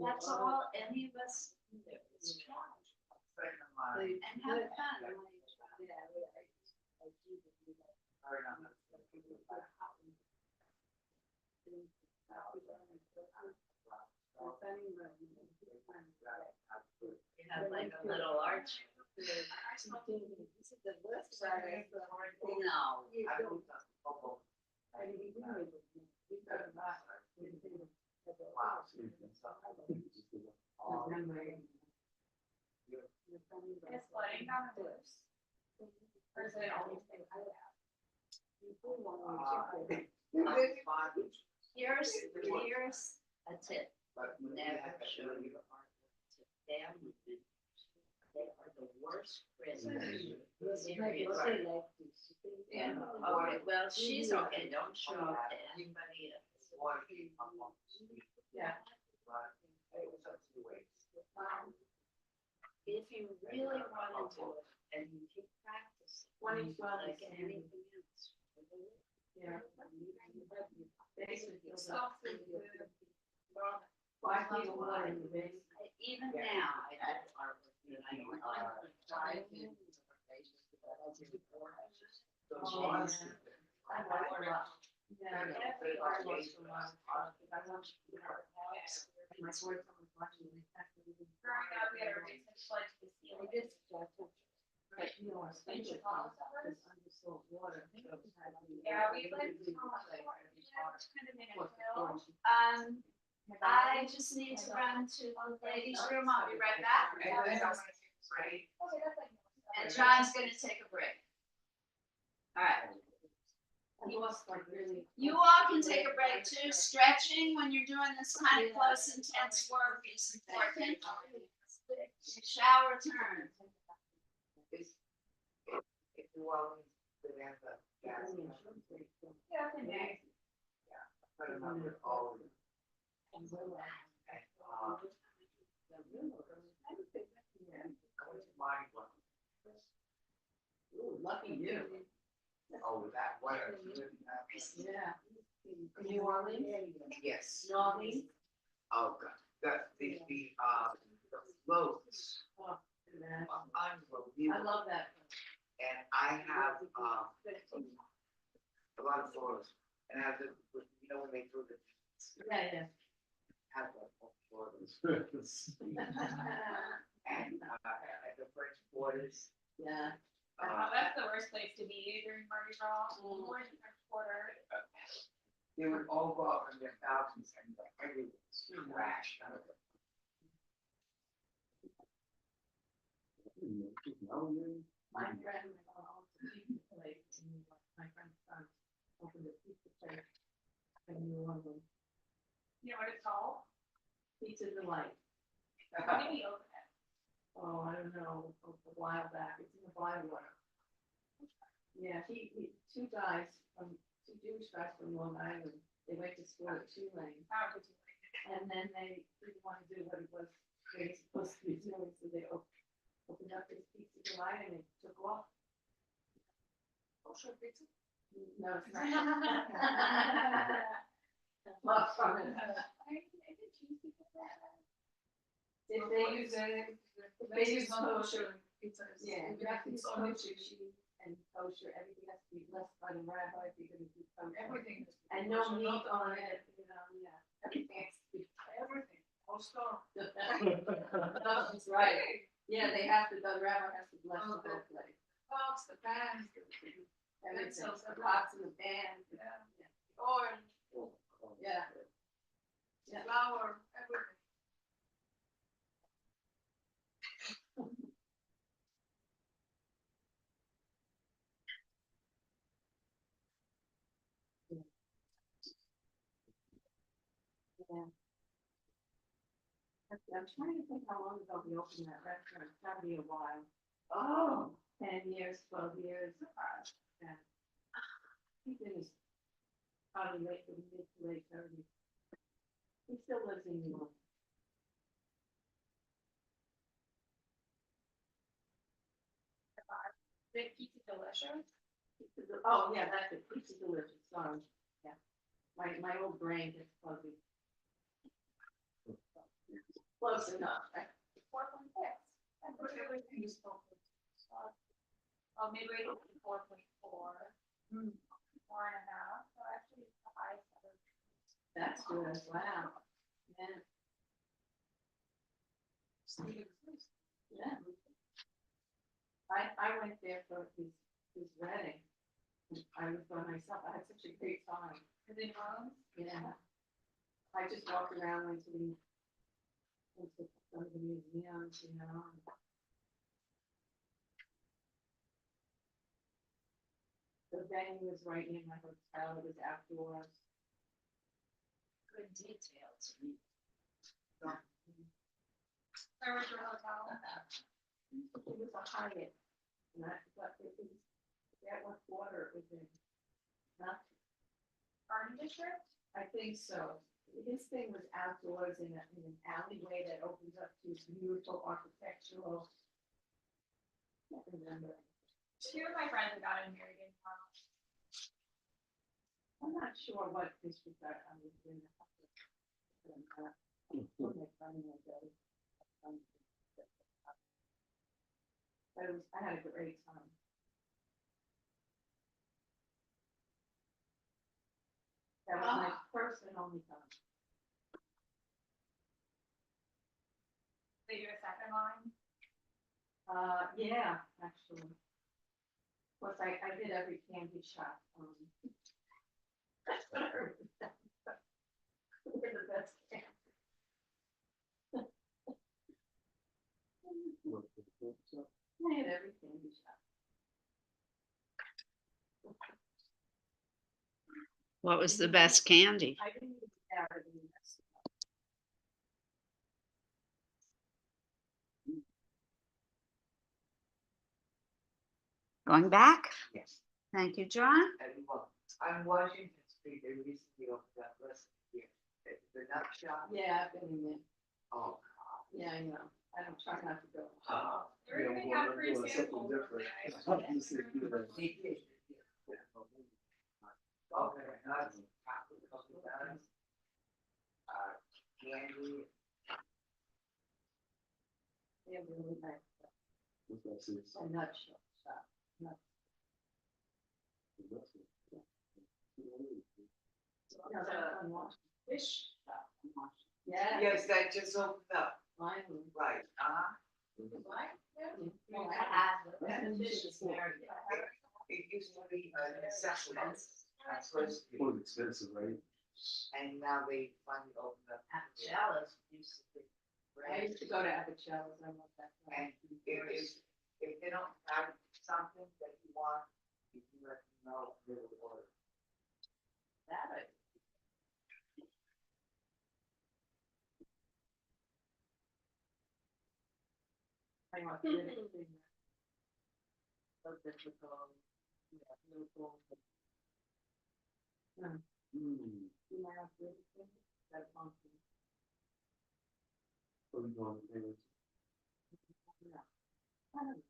That's all any of us can do is try Friend of mine, and have fun. her and I, You have like a little arch. No. I moved up to Bobo. Wow. It's flooding down the roofs. Or is it always been like that? Here's a tip. But Never show your art to family members. They are the worst prisoners. Seriously. Yeah, okay, well, she's okay, don't show it to anybody else. Yeah. If you really want to do it and you keep practicing, like anything else. Yeah. Basically, Soft food. Why people want to even now, I do artwork, and I don't like to try to. Yeah. Every artist wants to Growing up, we had a recent flood to the ceiling. Yeah, we like. Kind of made it feel. I just need to run to the ladies' room, I'll be right back. And John's gonna take a break. All right. He was like really. You all can take a break too. Stretching when you're doing this kind of close, intense work is important. Shower turn. If you want to answer, yeah. Yeah, okay, nice. But remember all. Lucky you. Oh, that weather. Yeah. New Orleans? Yes. New Orleans? Oh, God, the floats Oh, man. are I unbelievable. love that. And I have, a lot of photos, and I have the, you know, when they threw the, Yeah, have the photos. And, at the French borders, yeah. uh, That's the worst place to be during Mardi Gras, more than the quarter. they would all go up in their thousands and like everyone's crashed out of it. My friend, pizza place, and my friend's son opened a pizza place in New Orleans. You know what it's called? Pizza Delight. When did he open it? Oh, I don't know, a while back, it's in the Bywater. Yeah, he, two guys two Jewish guys from Long Island, they went to school at Tulane. And then they didn't want to do what it was they were supposed to be doing, so they opened up this Pizza Delight and it took off. Kosher pizza? No, it's not. Well, from it. If they use kosher, yeah, you have to use kosher cheese and kosher, everything has to be blessed by the rabbi, because it's kosher. Everything. And no meat on it, you know, yeah, everything has to be. Everything, no stone. That's right, yeah, they have to, the rabbi has to bless the whole place. Oh, it's the band. And it's the pots in the band. Yeah. Orange. Yeah. Yeah. Flower, everything. Yeah. I'm trying to think how long ago we opened that restaurant. It's gotta be a while. Oh, 10 years, 12 years. Yeah. I think it was probably mid to late 30s. He still lives in New York. Big pizza delicious. Oh, yeah, that's it. Pizza delicious. Sorry. Yeah. My old brain gets fuzzy. Close enough. 4.6. And everything is 4.6. Oh, midway to 4.4. 4.5. So actually, it's the highest ever. That's good. Wow. Yeah. Yeah. I went there for his wedding. I was by myself. I had such a great time. Is it wrong? Yeah. I just walked around, went to some of the museums, you know. The venue was right near my hotel. It was outdoors. Good details. Where was your hotel? It was a Hyatt. And but it was, that what quarter it was in. Not Garden District? I think so. His thing was outdoors in an alleyway that opens up to beautiful architectural. I can't remember. Two of my friends got married in town. I'm not sure what district I was in. But I had a great time. That was my first and only time. Did you a second line? Yeah, actually. Of course, I did every candy shop. That's what I heard. We're the best candy. I had every candy shop. What was the best candy? I didn't even get out of the mess. Going back? Yes. Thank you, John. Everyone, on Washington Street, they recently opened up less than here. The nut shop. Yeah, I've been in there. Oh. Yeah, I know. I don't try not to go. Yeah, well, I'm doing something different. I'm just saying, you know, They did. Okay, nuts, chocolate covered donuts, candy. They have really nice stuff. what's that say? A nut shop. Nuts. That's it. No, that's on Washington. Fish shop. on Washington. Yeah. Yes, that just opened up, Finally. right, Right? Yeah. Well, Yeah. I had fish is married. It used to be a necessity at first, It was expensive, right? and now they finally opened up. Apicellas used to be. I used to go to Apicellas. I love that. And if they don't have something that you want, you can let them know, they will order. That I. I want to get it. So difficult. Yeah, beautiful. Mm. You might have to. That's awesome. What are we doing today? Yeah. I don't know.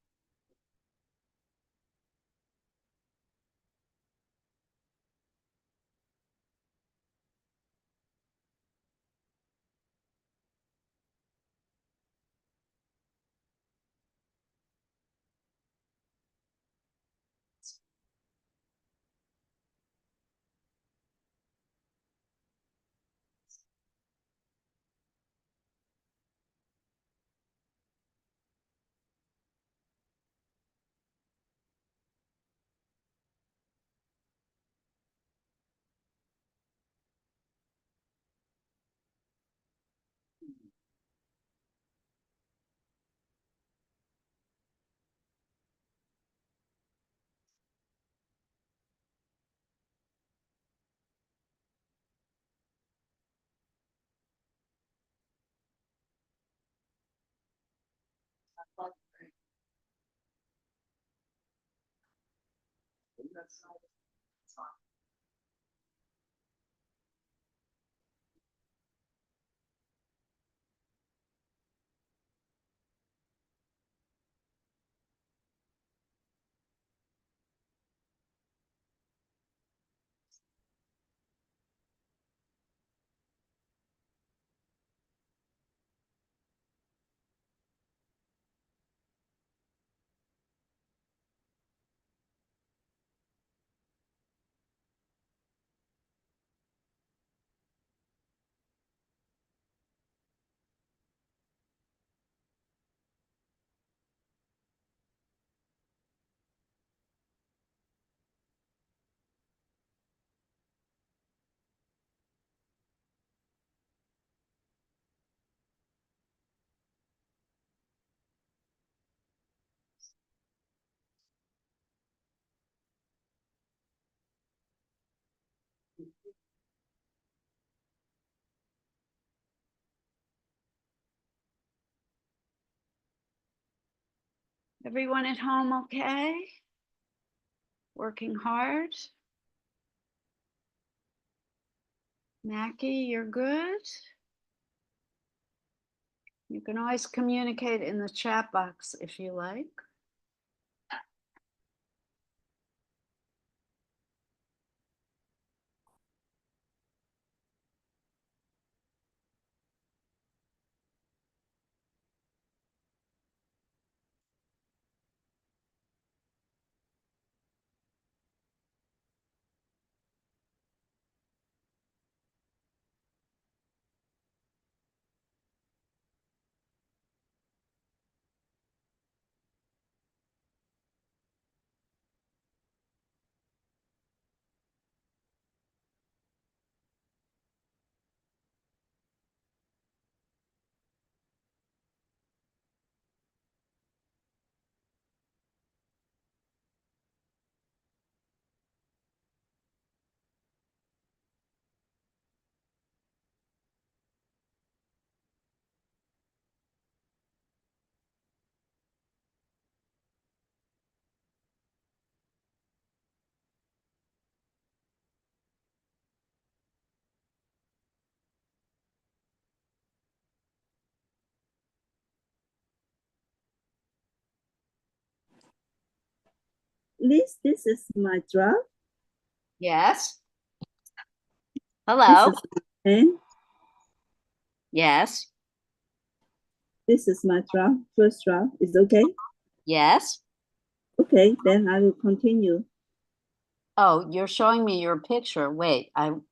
Everyone at home okay? Working hard? Mackie, you're good? You can always communicate in the chat box if you like. Liz, this is my draft. Yes. This Hello. is my pen. Yes. This is my draft. First draft. Is okay? Yes. Okay, then I will continue. Oh, you're showing me your picture. Wait, I'm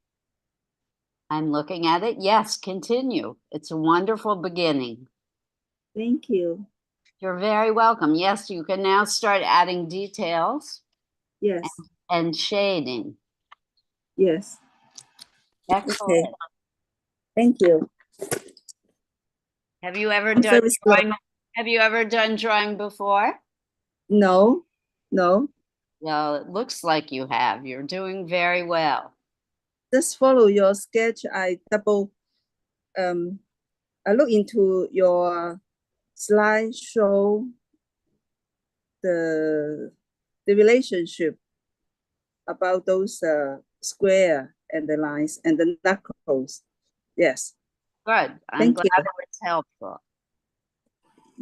looking at it. Yes, continue. It's a wonderful beginning. Thank you. You're very welcome. Yes, you can now start adding details Yes, and shading. yes. Excellent. Okay. Thank you. Have you ever I'm done very slow. drawing? Have you ever done drawing before? No, no. Well, it looks like you have. You're doing very well. Just follow your sketch. I look into your slideshow, the relationship about those square and the lines and the knuckles. Yes. Good. I'm Thank glad you. it was helpful.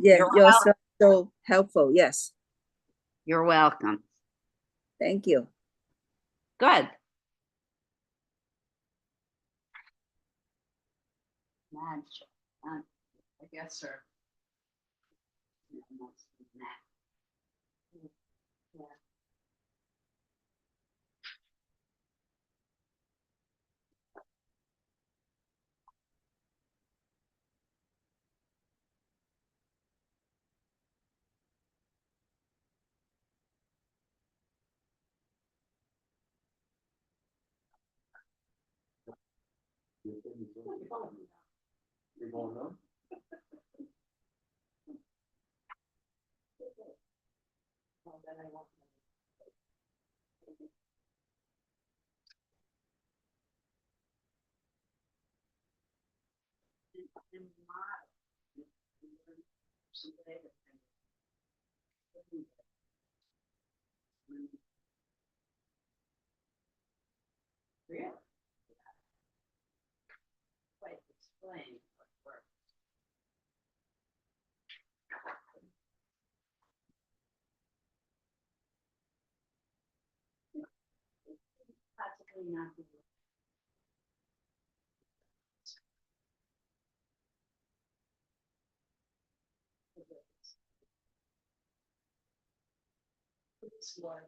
Yeah, You're your welcome. slide so helpful. Yes. You're welcome. Thank you. Good. Magic. I guess, sir. Yeah. You're going on? Really? Quite explain what works. Practically not. It's one.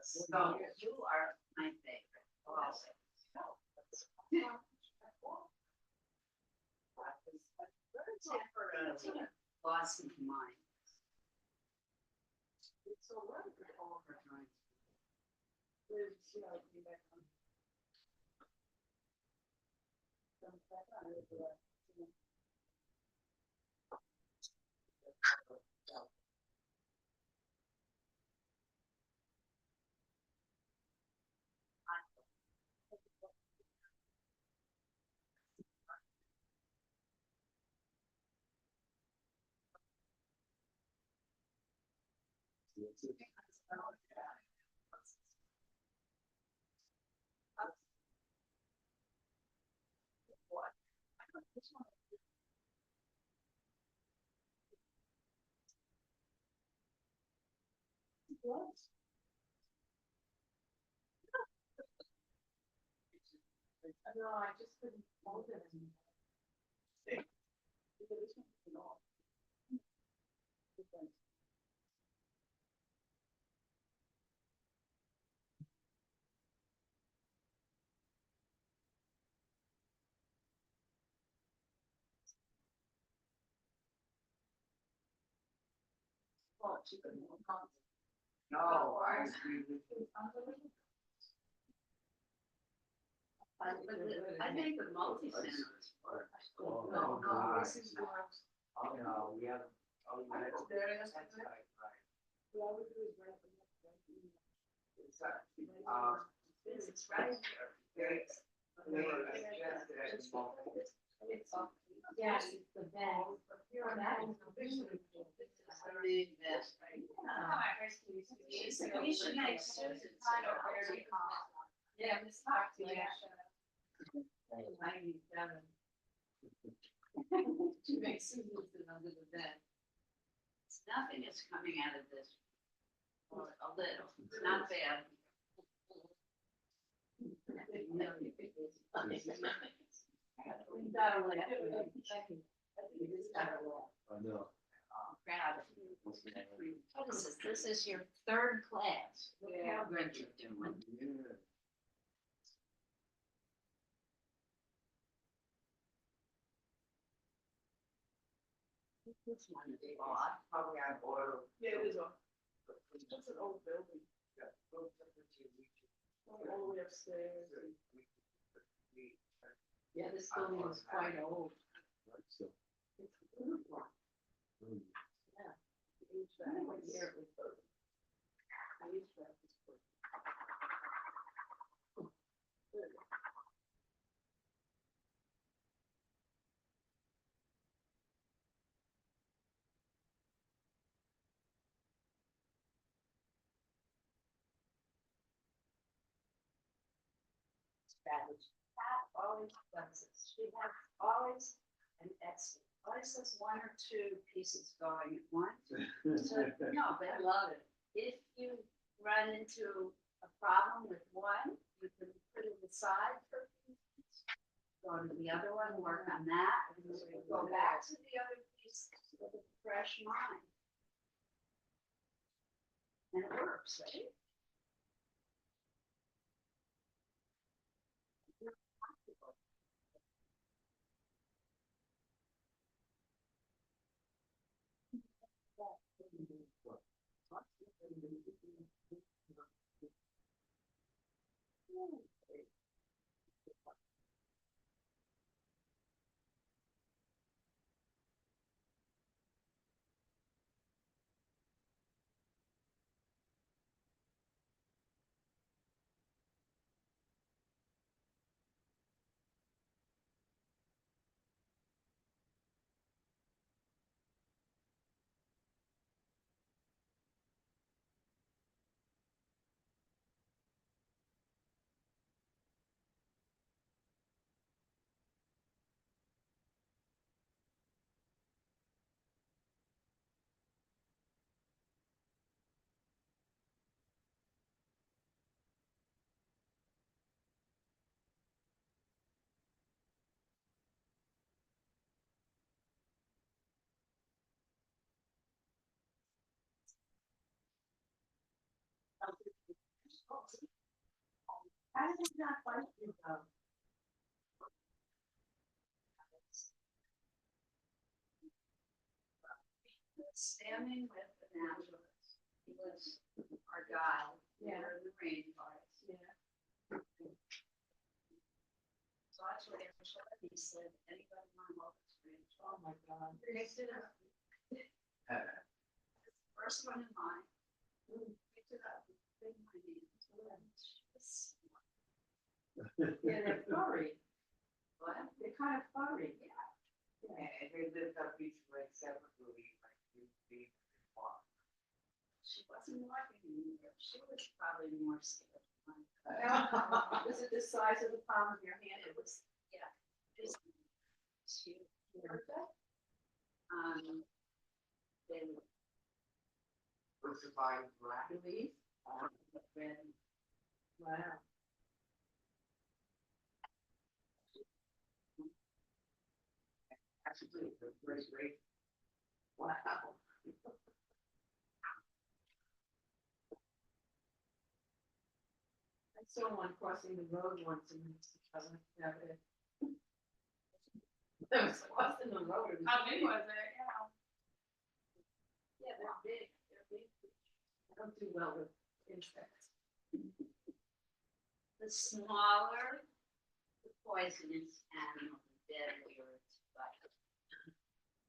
So you are my favorite. Temporarily lost in mind. It's so wonderful. No, I just couldn't hold it anymore. No, I agree with you. I think the multi-centers. No, this is yours. Oh, no, we have. Oh, there it is. That's right, right. It's, This is right here. It's, Yes, it's the best. We should make Susan sign a very Yeah, Miss Fox, yeah. 97. She makes Susan sit under the bed. Nothing is coming out of this. Or a little, it's not bad. We got a lot. I know. Proud of you. What is this? This is your third class. Look how good you're doing. Yeah. This one is odd. probably on oil. Yeah, it is on. It's It's an old building, low temperature region. all the way upstairs. Yeah, this building is quite old. Right, so. It's beautiful. mm, What year it was built? I used to have this book. Strategy. Pat always does this. She has always an excellent, always has one or two pieces going at once. So, no, but I love it. If you run into a problem with one, you can put it aside for a few minutes. Go to the other one, work on that, and then go back to the other piece with a fresh mind. And it works, right? How did it not bite you though? Standing with the naturalist, he was our guide, there in the rainforest. Yeah. So that's what he said, anybody want to walk this range? Oh my God. Picked it up. First one in line. Picked it up, big my hand. Yeah, they're furry. What? They're kind of furry, yeah. And they lived up each like separately, like we walk. She wasn't walking either. She was probably more scared. Was it the size of the palm of your hand? It was, Yeah. Just, she, perfect. they What's the body black? Relief. red. Wow. Actually, the first rate. Wow. I saw one crossing the road once and it wasn't that it. It was crossing the road. How big was it? Yeah, they're big. They're big. I don't do well with insects. The smaller, the poisonous animal, the deadlier it's bite.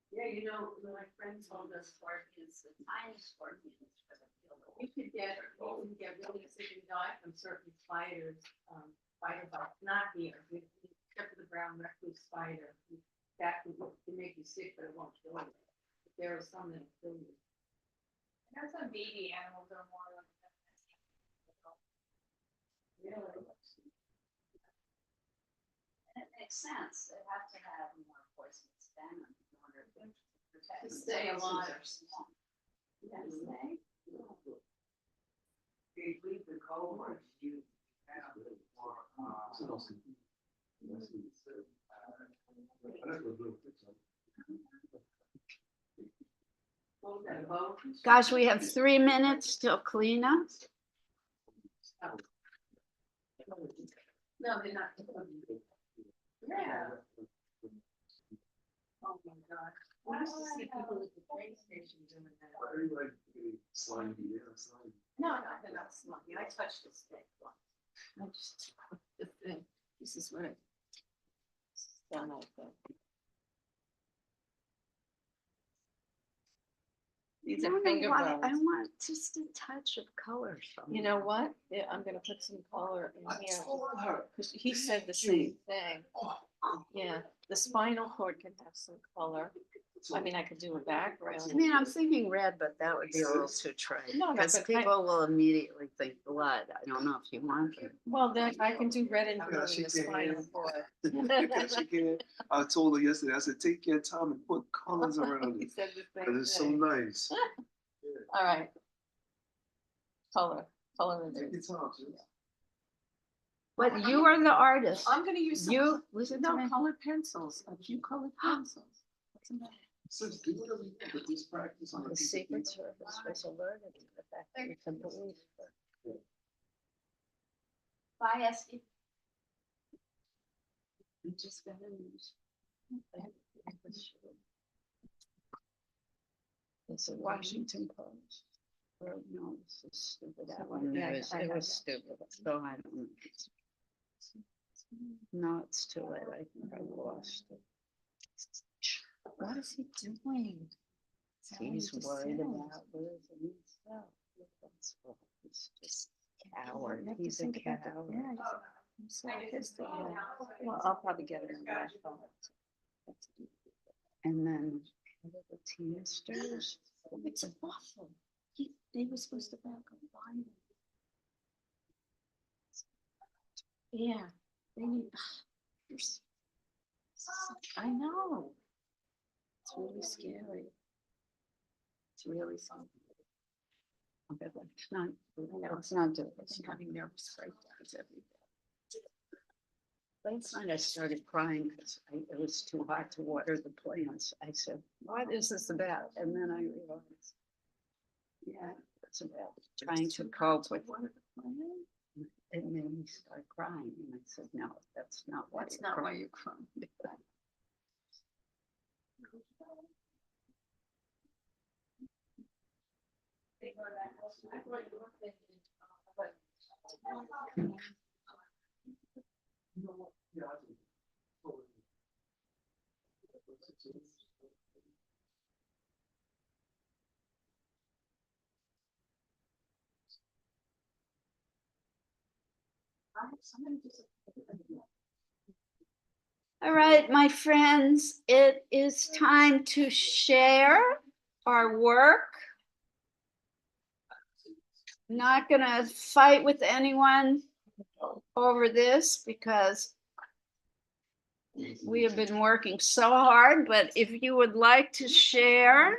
Yeah, you know, my friend All told the us scorpions, the tiny scorpions for the killer. you can get really sick and die from certain spiders, spider bites, not here, except for the brown recluse spider. That can make you sick, but it won't kill you. But there are some that kill you. There's some baby animals are more like that. Really? And it makes sense, they have to have more poisonous venom in order to protect. To stay alive. Yes, they. They leave the cold ones, you have for, What was that, a bow? Guys, we have 3 minutes till cleanup. No, they're not. Yeah. Oh my God. I used to see people at the train station doing that. Everybody slimy, yeah, slimy. No, they're not smoking. I touched the stick once. I just, the thing, this is what it. Done like that. These are finger I bones. want just a touch of color from You know what? Yeah, I'm gonna put some color in here. Cause he said the same thing. Yeah, the spinal cord can have some color. I mean, I could do a background. I mean, I'm thinking red, but that would be a little too trite. No, Because but I- people will immediately think blood. I don't know if you want it. Well, then I can do red and blue Yeah, in she the spinal can. cord. She can. I told her yesterday, I said, take your time and put colors around He it. said the Cause same it's so thing. nice. All right. Color in Take it. your time, sis. But you are the artist. I'm gonna use some. You, listen to No, me. colored pencils, a few colored pencils. What's the matter? Says do whatever you want, but this practice on The Secret Service was alerted to the fact that it's a belief. Bye, Esty. We just got a news. It's a Washington Post. Or no, it's a stupid. That one. Yeah, It was stupid. So I don't know. No, it's too late. I think I lost it. What is he doing? He's worried about losing himself. That's what he's just a coward. He's a coward. I'm so pissed at him. Well, I'll probably get it on my phone. And then the Teamsters. It's awful. They were supposed to back up Biden. Yeah, they need. I know. It's really scary. It's really something. Okay, let's not do this. I'm having nervous breakdowns every day. Last night I started crying because it was too hot to water the plants. I said, what is this about? And then I realized, yeah, it's about trying to cope with it made me start crying. And I said, no, that's not why That's you're not why crying. you're crying. All right, my friends, it is time to share our work. Not gonna fight with anyone over this because we have been working so hard, but if you would like to share.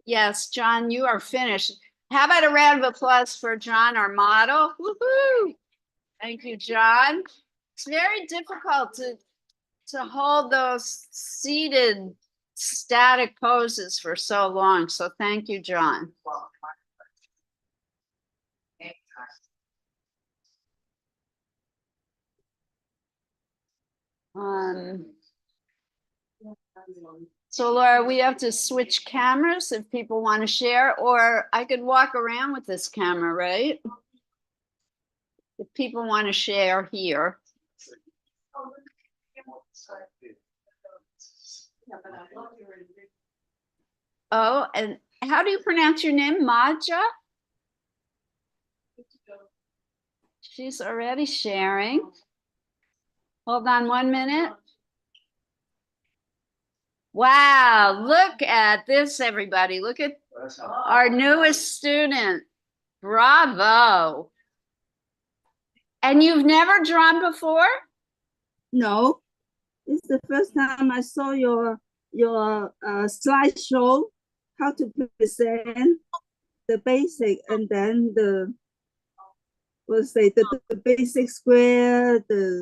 Yes, John, you are finished. How about a round of applause for John, our model? Woohoo! Thank you, John. It's very difficult to hold those seated static poses for so long. So thank you, John. So Laura, we have to switch cameras if people want to share, or I could walk around with this camera, right? If people want to share here. Oh, and how do you pronounce your name? Maja? She's already sharing. Hold on 1 minute. Wow, look at this, everybody. Look at our newest student. Bravo. And you've never drawn before? No, it's the first time I saw your slideshow, how to present the basic, and then the basic square, the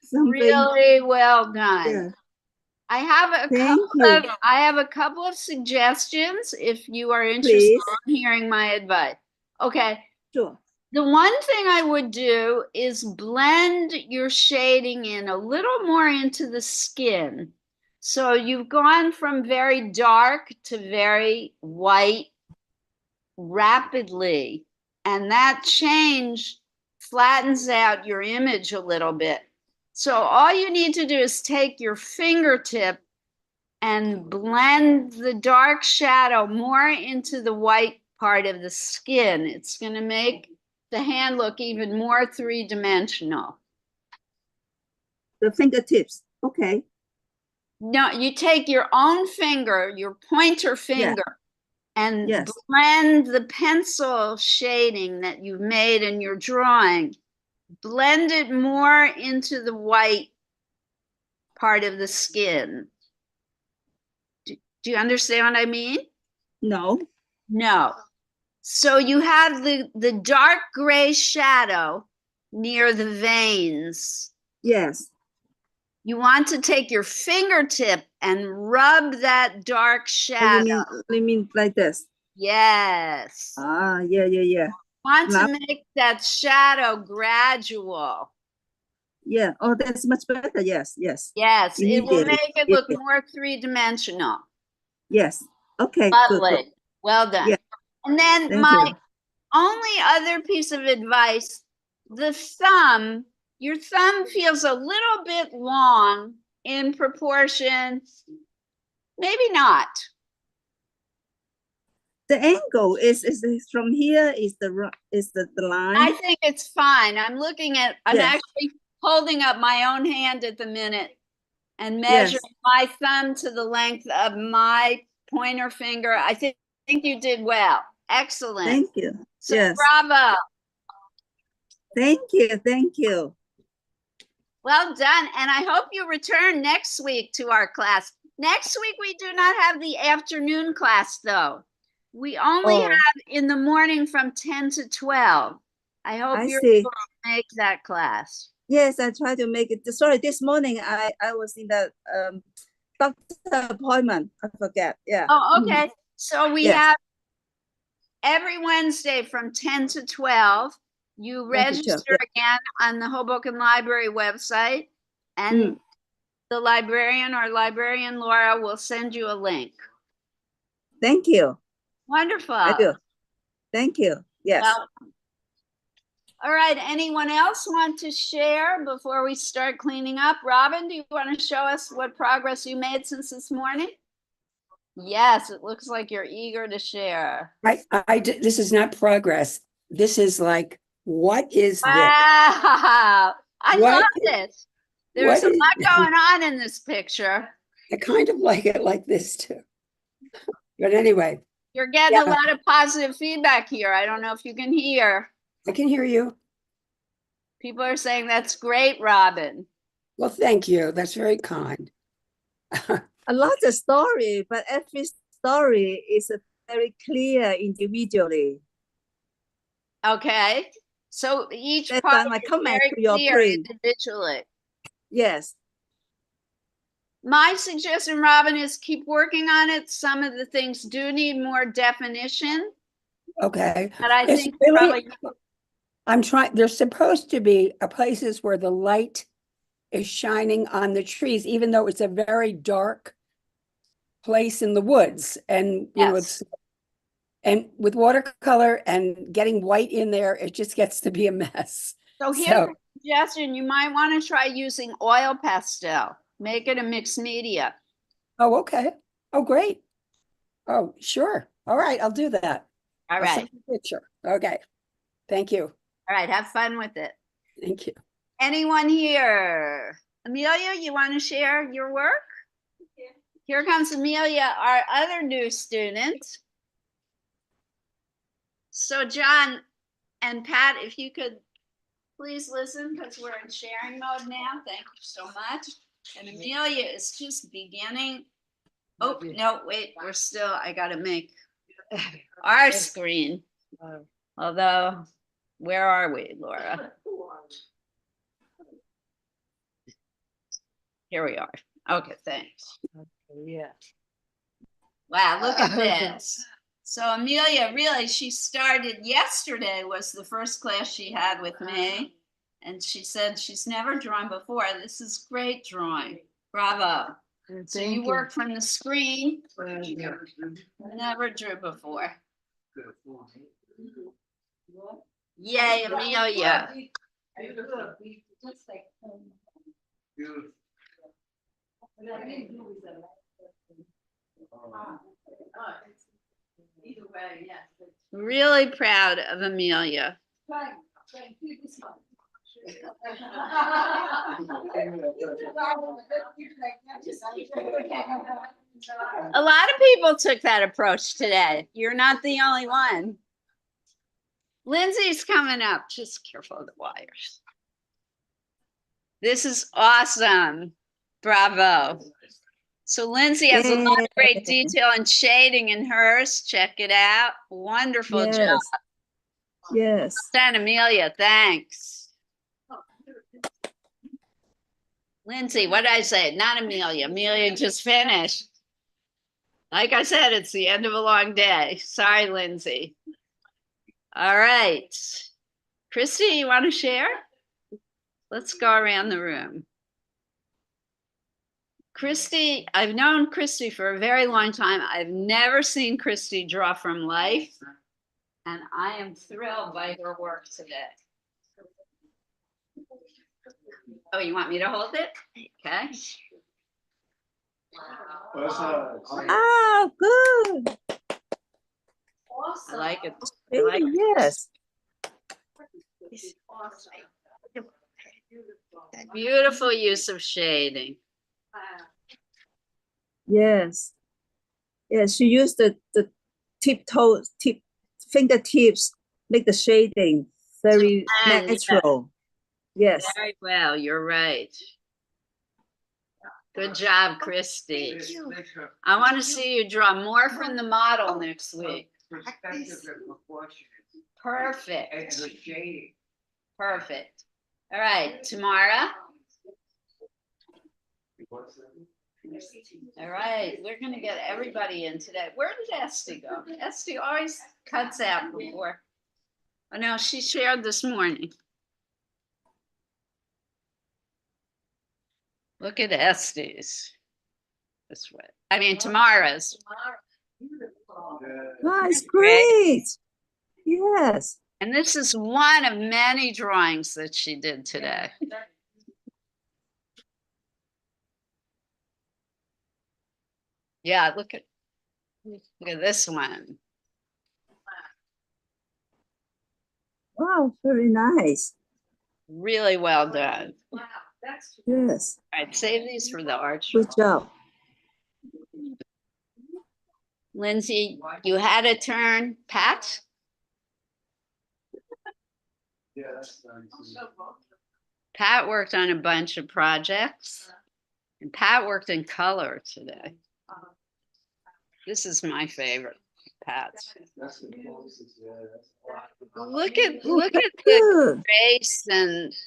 something. Really well done. Yeah. I have a couple of suggestions if you are interested Please. in hearing my advice. Okay. Sure. The one thing I would do is blend your shading in a little more into the skin. So you've gone from very dark to very white rapidly, and that change flattens out your image a little bit. So all you need to do is take your fingertip and blend the dark shadow more into the white part of the skin. It's going to make the hand look even more three-dimensional. The fingertips. Okay. No, you take your own finger, your pointer finger, and Yes. blend the pencil shading that you've made in your drawing. Blend it more into the white part of the skin. Do you understand what I mean? No. No. So you have the dark gray shadow near the veins. Yes. You want to take your fingertip and rub that dark Oh, shadow. you mean like this? Yes. Ah, yeah, yeah, yeah. Want to Now- make that shadow gradual. Yeah. Oh, that's much better. Yes, yes, Yes, it will Immediately. make it Yeah, look yeah. more three-dimensional. yes. Okay, good, good. Lovely. Well done. Yeah. And then Thank my you. only other piece of advice, the thumb, your thumb feels a little bit long in proportion. Maybe not. The angle is from here is the line. I think it's fine. I'm Yes. actually holding up my own hand at the minute and Yes. measuring my thumb to the length of my pointer finger. I think you did well. Excellent. Thank you. So Yes. bravo. Thank you. Thank you. Well done. And I hope you return next week to our class. Next week, we do not have the afternoon class, though. We only Oh. have in the morning from 10 to 12. I hope I you're see. able to make that class. Yes, I try to make it. Sorry, this morning I was in the doctor appointment. I forget. Yeah. Oh, okay. So we Yes. have every Wednesday from 10 to 12. You 10 to 12, register again on the Hoboken Library website, and the librarian or librarian Laura will send you a link. Thank you. Wonderful. I do. Thank you. Yes. Well, all right. Anyone else want to share before we start cleaning up? Robin, do you want to show us what progress you made since this morning? Yes, it looks like you're eager to share. This is not progress. This is like, what is this? Wow. I What love is- this. There's a what is- lot going on in this picture. I kind of like it like this too. But anyway, You're getting a Yeah. lot of positive feedback here. I don't know if you can hear. I can hear you. People are saying that's great, Robin. Well, thank you. That's very kind. A lot of story, but every story is very clear individually. Okay. So each That's part my is comment very to your clear print. individually. Yes. My suggestion, Robin, is keep working on it. Some of the things do need more definition, Okay. but I It's think really- probably I'm trying, there's supposed to be places where the light is shining on the trees, even though it's a very dark place in the woods. And, you know, Yes. and with watercolor and getting white in there, it just gets to be a mess. So here's So- a suggestion. You might want to try using oil pastel. Make it a mixed media. Oh, okay. Oh, great. Oh, sure. All right, I'll do that. All I'll right. send you a picture. Okay. Thank you. All right. Have fun with it. Thank you. Anyone here? Amelia, you want to share your work? Here comes Amelia, our other new student. So John and Pat, if you could please listen, because we're in sharing mode now. Thank you so much. And Amelia is just beginning. Oh, no, wait, I gotta make our screen. Although, where are we, Laura? Here we are. Okay, thanks. Yeah. Wow, look at this. So Amelia, really, she started yesterday was the first class she had with me. And she said she's never drawn before. This is great drawing. Bravo. So you work from the screen. Never drew before. Yay, Amelia. Either way, yes. Really proud of Amelia. A lot of people took that approach today. You're not the only one. Lindsay's coming up. Just careful of the wires. This is awesome. Bravo. So Lindsay has a lot of great detail and shading in hers. Check it out. Wonderful job. Yes. Yes. Done, Amelia. Thanks. Lindsay, what did I say? Not Amelia. Amelia just finished. Like I said, it's the end of a long day. Sorry, Lindsay. All right. Christy, you want to share? Let's go around the room. Christy, I've known Christy for a very long time. I've never seen Christy draw from life, and I am thrilled by her work today. Oh, you want me to hold it? Okay. Ah, good. I like it. I Really, like it. yes. Beautiful use of shading. Yes. Yes, she used the fingertips, make the shading very blend, yeah. natural. Yes. Very well, you're right. Good job, Christy. I want to see you draw more from the model next week. Perspective and proportion. Perfect. And the shading. Perfect. All right, Tamara. All right, we're gonna get everybody in today. Where did Esty go? Esty always cuts out before. Oh no, she shared this morning. Look at Esty's. This way. I mean, Tamara's. Wow, it's great. Yes. And this is one of many drawings that she did today. Yeah, look at this one. Wow, very nice. Really well done. Wow, that's. Yes. All right, save these for the art show. Good job. Lindsay, you had a turn. Pat? Yeah, that's nice. Pat worked on a bunch of projects. And Pat worked in color today. This is my favorite, Pat's. That's the closest, yeah, that's a lot. Look at Oh, the good. grace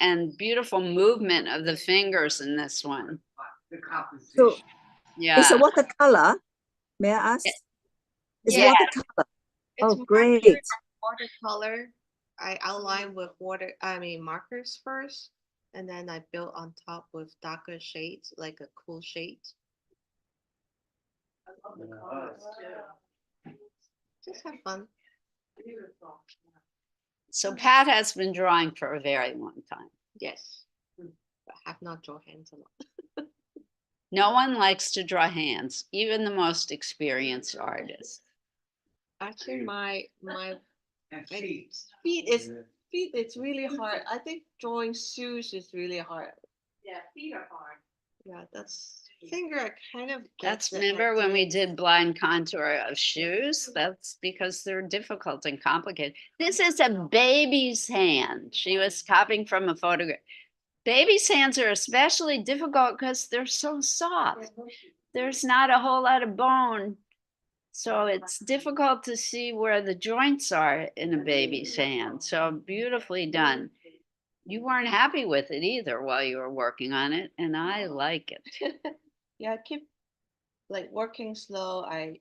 and beautiful movement of the fingers in this one. The composition. So it's Yeah. a watercolor. May I ask? It's Yeah. watercolor. It's Oh, marker- great. Watercolor. I outline with markers first, and then I build on top with darker shades, like a cool shade. I love the colors too. Just have fun. Beautiful. So Pat has been drawing for a very long time. Yes. But have not drawn hands a lot. No one likes to draw hands, even the most experienced artists. Actually, my And feet. feet is it's really hard. I think drawing shoes is really hard. Yeah, feet are hard. Yeah, that's finger I kind of That's, gets it, remember like when we this. did blind contour of shoes? That's because they're difficult and complicated. This is a baby's hand. She was copying from a photograph. Baby's hands are especially difficult because they're so soft. There's not a whole lot of bone. So it's difficult to see where the joints are in a baby's hand. So beautifully done. You weren't happy with it either while you were working on it, and I like it. Yeah, I keep like working slow. I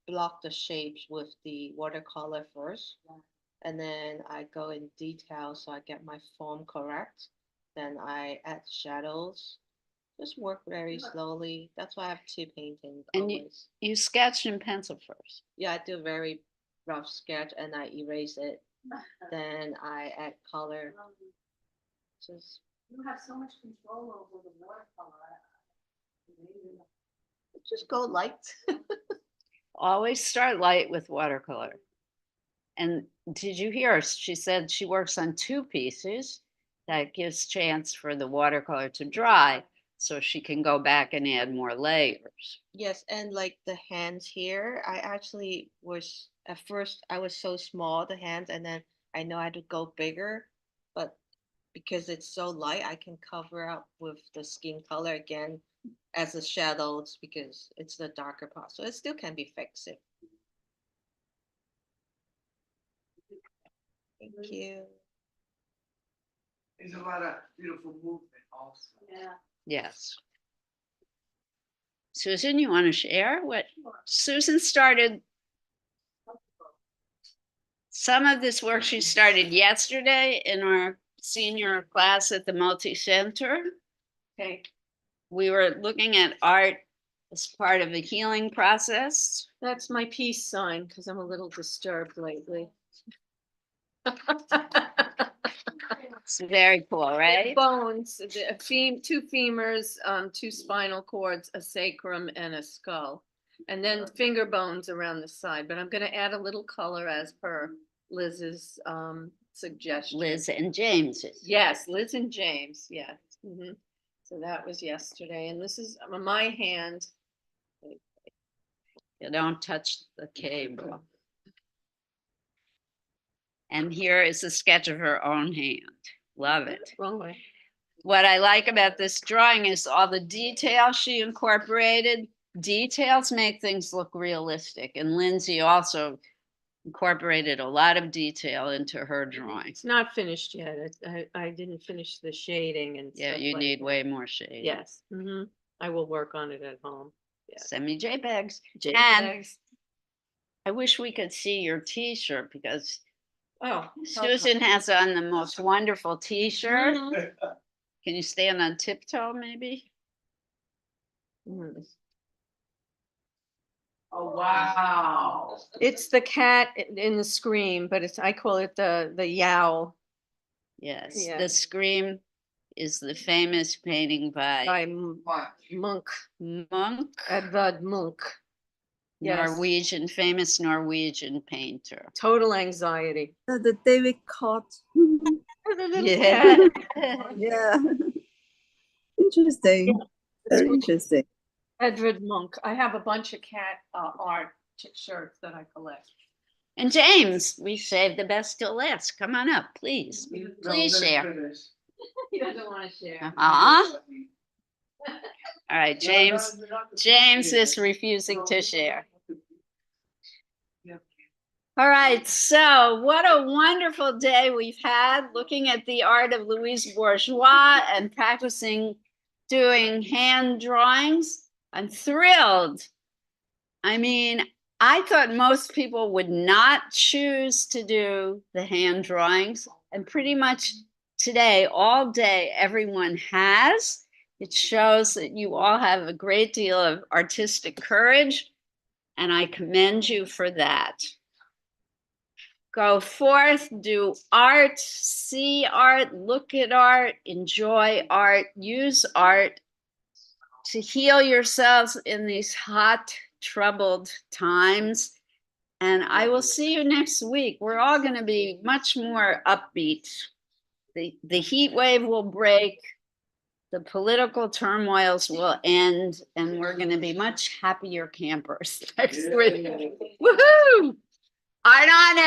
block the shapes with the watercolor first, and then I go in detail so I get my form correct. Then I add shadows. Just work very slowly. That's why I have two paintings And always. you sketched in pencil first. Yeah, I do a very rough sketch and I erase it. Then I add color. Just You have so much control over the watercolor. Amazing. just go light. Always start light with watercolor. And did you hear her? She said she works on two pieces. That gives chance for the watercolor to dry so she can go back and add more layers. Yes, and like the hands here, I actually was at first I was so small the hands, and then I know I had to go bigger, but because it's so light, I can cover up with the skin color again as the shadows because it's the darker part, so it still can be fixed. Thank you. There's a lot of beautiful movement also. Yeah. Yes. Susan, you want to share what Susan started? Some of this work she started yesterday in our senior class at the multi-center. Okay, We were looking at art as part of the healing process. that's my peace sign, because I'm a little disturbed lately. It's very cool, right? Bones, two femurs, two spinal cords, a sacrum and a skull. And then finger bones around the side, but I'm gonna add a little color as per Liz's suggestion. Liz and James. Yes, Liz and James, yes. Mhm. So that was yesterday, and this is my hand. You don't touch the cable. And here is a sketch of her own hand. Love it. Wrong way. What I like about this drawing is all the details she incorporated. Details make things look realistic. And Lindsay also incorporated a lot of detail into her drawings. It's not finished yet. I didn't finish the shading and Yeah, stuff you like need that. way more shade. Yes, I will work on it at home. Send me JPEGs. And JPEGs. I wish we could see your t-shirt because Oh. Susan has on the most wonderful t-shirt. Mhm. Can you stand on tiptoe maybe? Mhm. Oh, wow. It's the cat in the Scream, but I call it the yowl Yes, Yeah. The Scream is the famous painting by by Much. Munch, Munch, Edvard Munch. Yes. Norwegian, famous Norwegian painter. Total anxiety. The David Cott. Yeah. Yeah. Interesting. Very interesting. Edvard Munch. I have a bunch of cat art shirts that I collect. And James, we saved the best till last. Come on up, please. Please share. He doesn't want to share. All right, James. James is refusing to share. All right, so what a wonderful day we've had looking at the art of Louise Bourgeois and practicing doing hand drawings. I'm thrilled. I mean, I thought most people would not choose to do the hand drawings, and pretty much today, all day, everyone has. It shows that you all have a great deal of artistic courage, and I commend you for that. Go forth, do art, see art, look at art, enjoy art, use art to heal yourselves in these hot, troubled times. And I will see you next week. We're all going to be much more upbeat. The heat wave will break, the political turmoils will end, and we're going to be much happier campers next week. Woohoo! Art on,